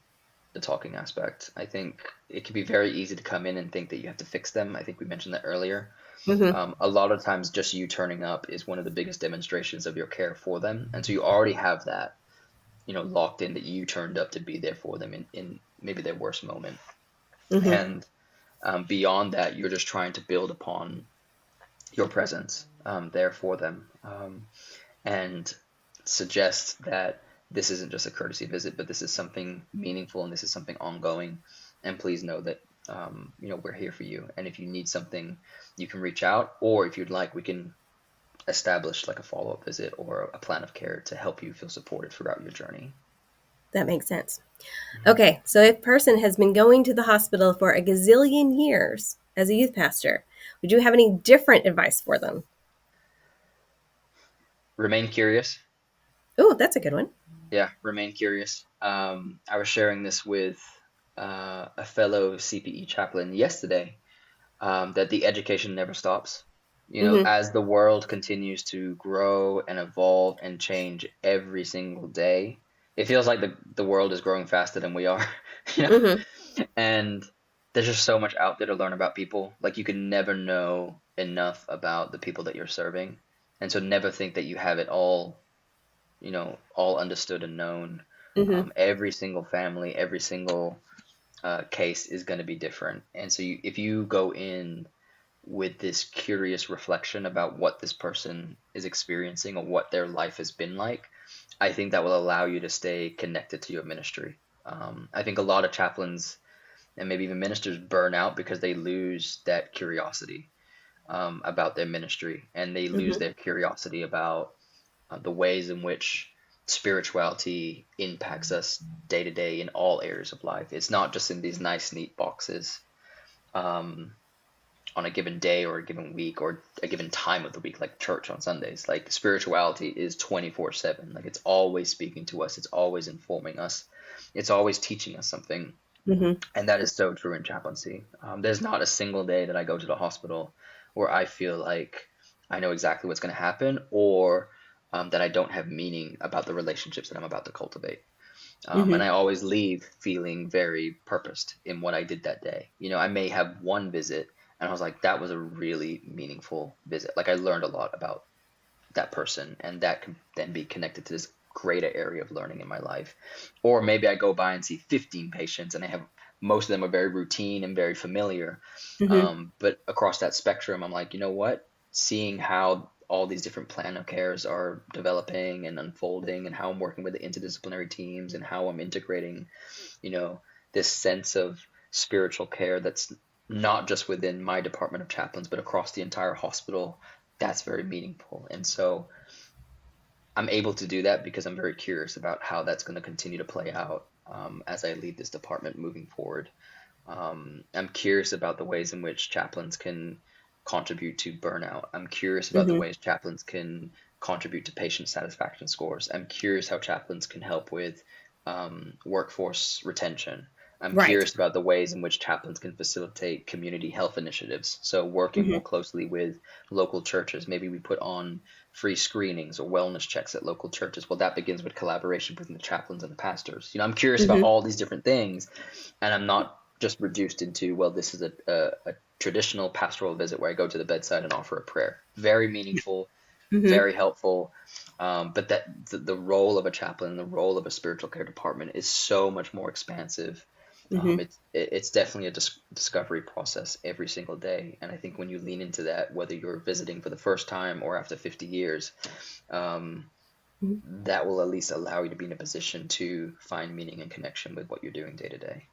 the talking aspect. I think it can be very easy to come in and think that you have to fix them. I think we mentioned that earlier. Hmm. A lot of times, just you turning up is one of the biggest demonstrations of your care for them, and so you already have that, locked in, that you turned up to be there for them in maybe their worst moment. Hmm. And beyond that, you're just trying to build upon your presence there for them. And suggest that this isn't just a courtesy visit, but this is something meaningful and this is something ongoing. And please know that we're here for you. And if you need something, you can reach out, or if you'd like, we can establish like a follow-up visit or a plan of care to help you feel supported throughout your journey. That makes sense. Mhm. Okay. So if a person has been going to the hospital for a gazillion years as a youth pastor, would you have any different advice for them? Remain curious. Oh, that's a good one. Yeah, remain curious. I was sharing this with a fellow CPE chaplain yesterday, that the education never stops. Mm-hmm. As the world continues to grow and evolve and change every single day, it feels like the world is growing faster than we are, you know? Mm-hmm. And there's just so much out there to learn about people. Like you can never know enough about the people that you're serving. And so never think that you have it all understood and known. Mm-hmm. Every single family, every single case is going to be different. And so if you go in with this curious reflection about what this person is experiencing or what their life has been like, I think that will allow you to stay connected to your ministry. I think a lot of chaplains and maybe even ministers burn out because they lose that curiosity about their ministry, and they lose Mm-hmm. their curiosity about the ways in which spirituality impacts us day to day in all areas of life. It's not just in these nice, neat boxes um, on a given day or a given week or a given time of the week, like church on Sundays. Like spirituality is 24/7. Like it's always speaking to us, it's always informing us, it's always teaching us something. Mm-hmm. And that is so true in chaplaincy. There's not a single day that I go to the hospital where I feel like I know exactly what's going to happen, or that I don't have meaning about the relationships that I'm about to cultivate. And Mm-hmm. I always leave feeling very purposed in what I did that day. I may have one visit and I was like, that was a really meaningful visit. Like I learned a lot about that person, and that can then be connected to this greater area of learning in my life. Or maybe I go by and see 15 patients and I have most of them are very routine and very familiar. Mm-hmm. But across that spectrum, I'm like, you know what? Seeing how all these different plan of cares are developing and unfolding, and how I'm working with the interdisciplinary teams, and how I'm integrating, you know, this sense of spiritual care that's not just within my department of chaplains, but across the entire hospital, that's very meaningful. And so I'm able to do that because I'm very curious about how that's going to continue to play out as I lead this department moving forward. I'm curious about the ways in which chaplains can contribute to burnout. I'm curious about the Mm-hmm. ways chaplains can contribute to patient satisfaction scores. I'm curious how chaplains can help with workforce retention. I'm Right. curious about the ways in which chaplains can facilitate community health initiatives. So, working Mm-hmm. more closely with local churches. Maybe we put on free screenings or wellness checks at local churches. Well, that begins with collaboration between the chaplains and the pastors. I'm curious about Mm-hmm. all these different things, and I'm not just reduced into, well, this is a traditional pastoral visit where I go to the bedside and offer a prayer. Very meaningful, Mm-hmm. very helpful. But that the role of a chaplain, the role of a spiritual care department is so much more expansive. Mm-hmm. It's definitely a discovery process every single day. And I think when you lean into that, whether you're visiting for the first time or after 50 years, um, that will at least allow you to be in a position to find meaning and connection with what you're doing day to day.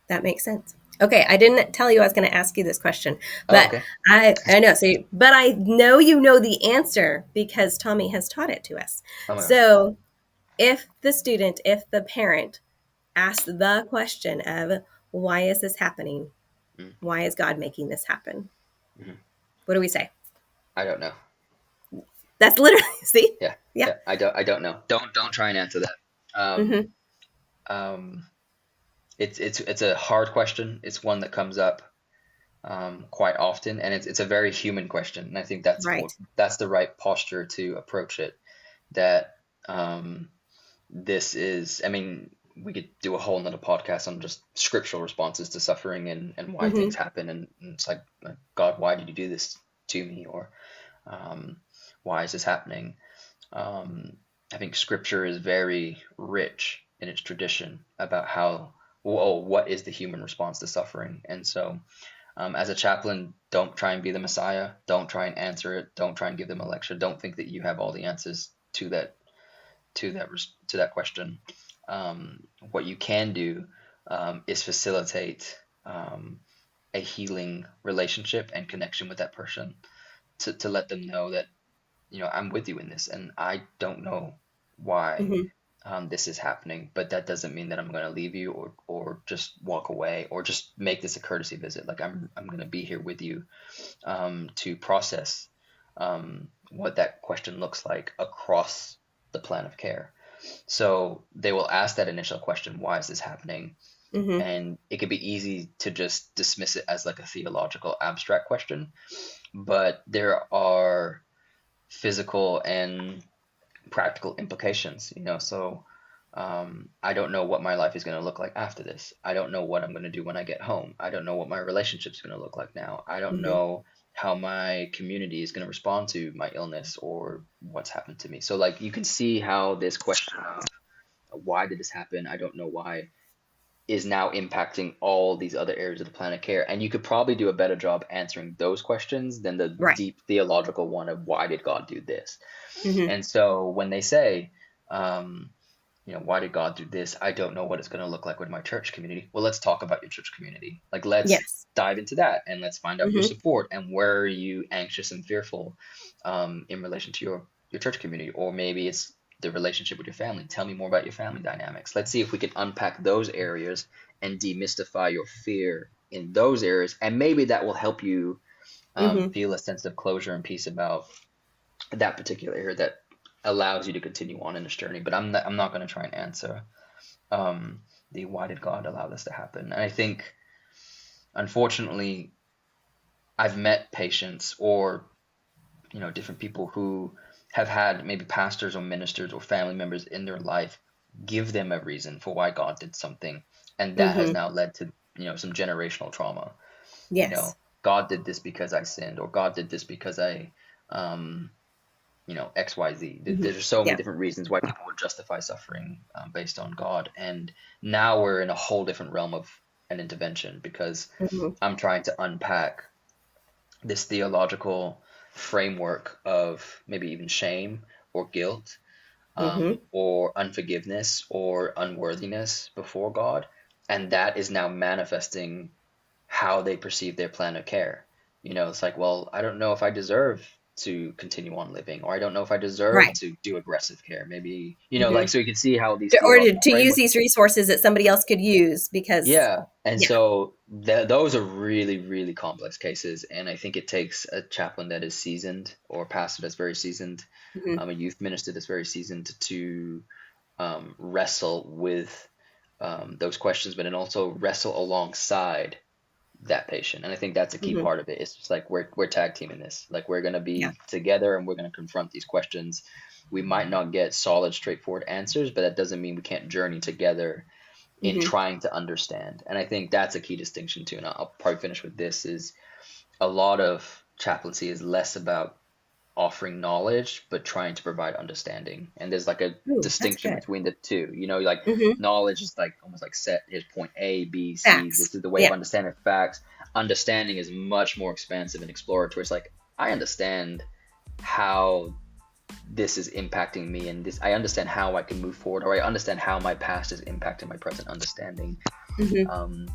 That makes sense. Okay, I didn't tell you I was going to ask you this question, Oh, but okay. I know. So, but I know you know the answer because Tommy has taught it to us. Oh my gosh. So, if the parent asks the question of why is this happening? Mm, Why is God making this happen? mhm. What do we say? I don't know. That's literally see, Yeah, yeah. yeah. I don't know. Don't try and answer that. Um, Mm-hmm. um, it's a hard question. It's one that comes up quite often, and it's a very human question. And I think Right. that's the right posture to approach it. That this is, I mean, we could do a whole nother podcast on just scriptural responses to suffering and why Mm-hmm. things happen. And it's like, God, why did you do this to me? Or um, why is this happening? Um, I think scripture is very rich in its tradition about what is the human response to suffering. And so, as a chaplain, don't try and be the Messiah. Don't try and answer it. Don't try and give them a lecture. Don't think that you have all the answers to that question. What you can do is facilitate a healing relationship and connection with that person, to let them know that I'm with you in this, and I don't know why Mm-hmm. this is happening, but that doesn't mean that I'm going to leave you or just walk away or just make this a courtesy visit. Like I'm going to be here with you to process what that question looks like across the plan of care. So they will ask that initial question, why is this happening? Mm-hmm. And it could be easy to just dismiss it as like a theological abstract question, but there are physical and practical implications, so I don't know what my life is going to look like after this. I don't know what I'm going to do when I get home. I don't know what my relationship's going to look like now. I don't Mm-hmm. know how my community is going to respond to my illness or what's happened to me. So like you can see how this question of why did this happen? I don't know why is now impacting all these other areas of the planet care. And you could probably do a better job answering those questions than the Right. deep theological one of why did God do this? Mm-hmm. And so when they say, why did God do this? I don't know what it's going to look like with my church community. Well, let's talk about your church community. Like, let's Yes. dive into that and let's find out your Mm-hmm. support and where are you anxious and fearful in relation to your church community, or maybe it's the relationship with your family. Tell me more about your family dynamics. Let's see if we can unpack those areas and demystify your fear in those areas, and maybe that will help you Mm-hmm. feel a sense of closure and peace about that particular area that allows you to continue on in this journey. But I'm not going to try and answer the why did God allow this to happen. And I think, unfortunately, I've met patients or different people who have had maybe pastors or ministers or family members in their life give them a reason for why God did something, and that has Mm-hmm. now led to some generational trauma. Yes. God did this because I sinned, or God did this because I XYZ. Mm-hmm. There's so many Yeah. different reasons why people would justify suffering based on God. And now we're in a whole different realm of an intervention, because Mm-hmm. I'm trying to unpack this theological framework of maybe even shame or guilt, Mm-hmm. or unforgiveness or unworthiness before God. And that is now manifesting how they perceive their plan of care. It's like, well, I don't know if I deserve to continue on living, or I don't know if I deserve Right. to do aggressive care. Maybe, Mm-hmm. so you can see how these Or theological to use frameworks. these resources that somebody else could use because, Yeah. And yeah. so those are really, really complex cases. And I think it takes a chaplain that is seasoned, or a pastor that's very seasoned, Mm-hmm. a youth minister that's very seasoned, to wrestle with those questions, but then also wrestle alongside that patient. And I think that's a key Mm-hmm. part of it. It's just like we're tag teaming this. Like, we're going to Yeah. be together and we're going to confront these questions. We might not get solid, straightforward answers, but that doesn't mean we can't journey together in Mm-hmm. trying to understand. And I think that's a key distinction too. And I'll probably finish with this: is a lot of chaplaincy is less about offering knowledge, but trying to provide understanding. And there's like a Ooh, that's distinction good. between the two. Like, Mm-hmm. knowledge is like almost like set, here's point A, B, C. Facts. This is the way of Yeah. understanding facts. Understanding is much more expansive and exploratory. It's like, I understand how this is impacting me, and this, I understand how I can move forward, or I understand how my past is impacting my present understanding Mm-hmm.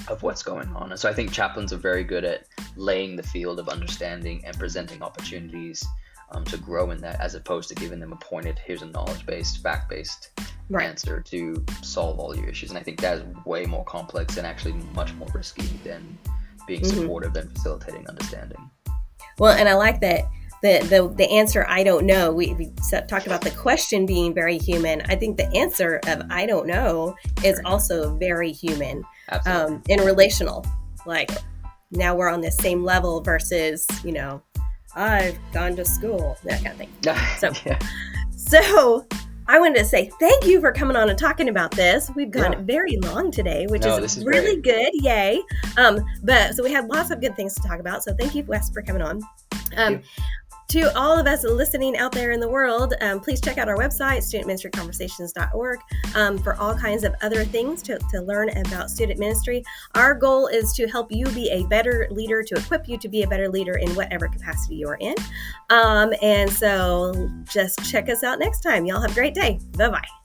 of what's going on. And so I think chaplains are very good at laying the field of understanding and presenting opportunities to grow in that, as opposed to giving them a pointed, here's a knowledge-based, fact-based Right. answer to solve all your issues. And I think that is way more complex and actually much more risky than being Mm-hmm. supportive and facilitating understanding. Well, and I like that the answer, I don't know. We talked about the question being very human. I think the answer of I don't know is also very human, Absolutely. and relational. Like, now we're on the same level versus, I've gone to school, that kind of thing. So, Yeah. So I wanted to say thank you for coming on and talking about this. We've gone Yeah. very long today, which No, is this is really great. good. Yay. But so we had lots of good things to talk about. So thank you, Wes, for coming on. Thank you. To all of us listening out there in the world, please check out our website, studentministryconversations.org, for all kinds of other things to learn about student ministry. Our goal is to help you be a better leader, to equip you to be a better leader in whatever capacity you're in. And so just check us out next time. Y'all have a great day. Bye-bye.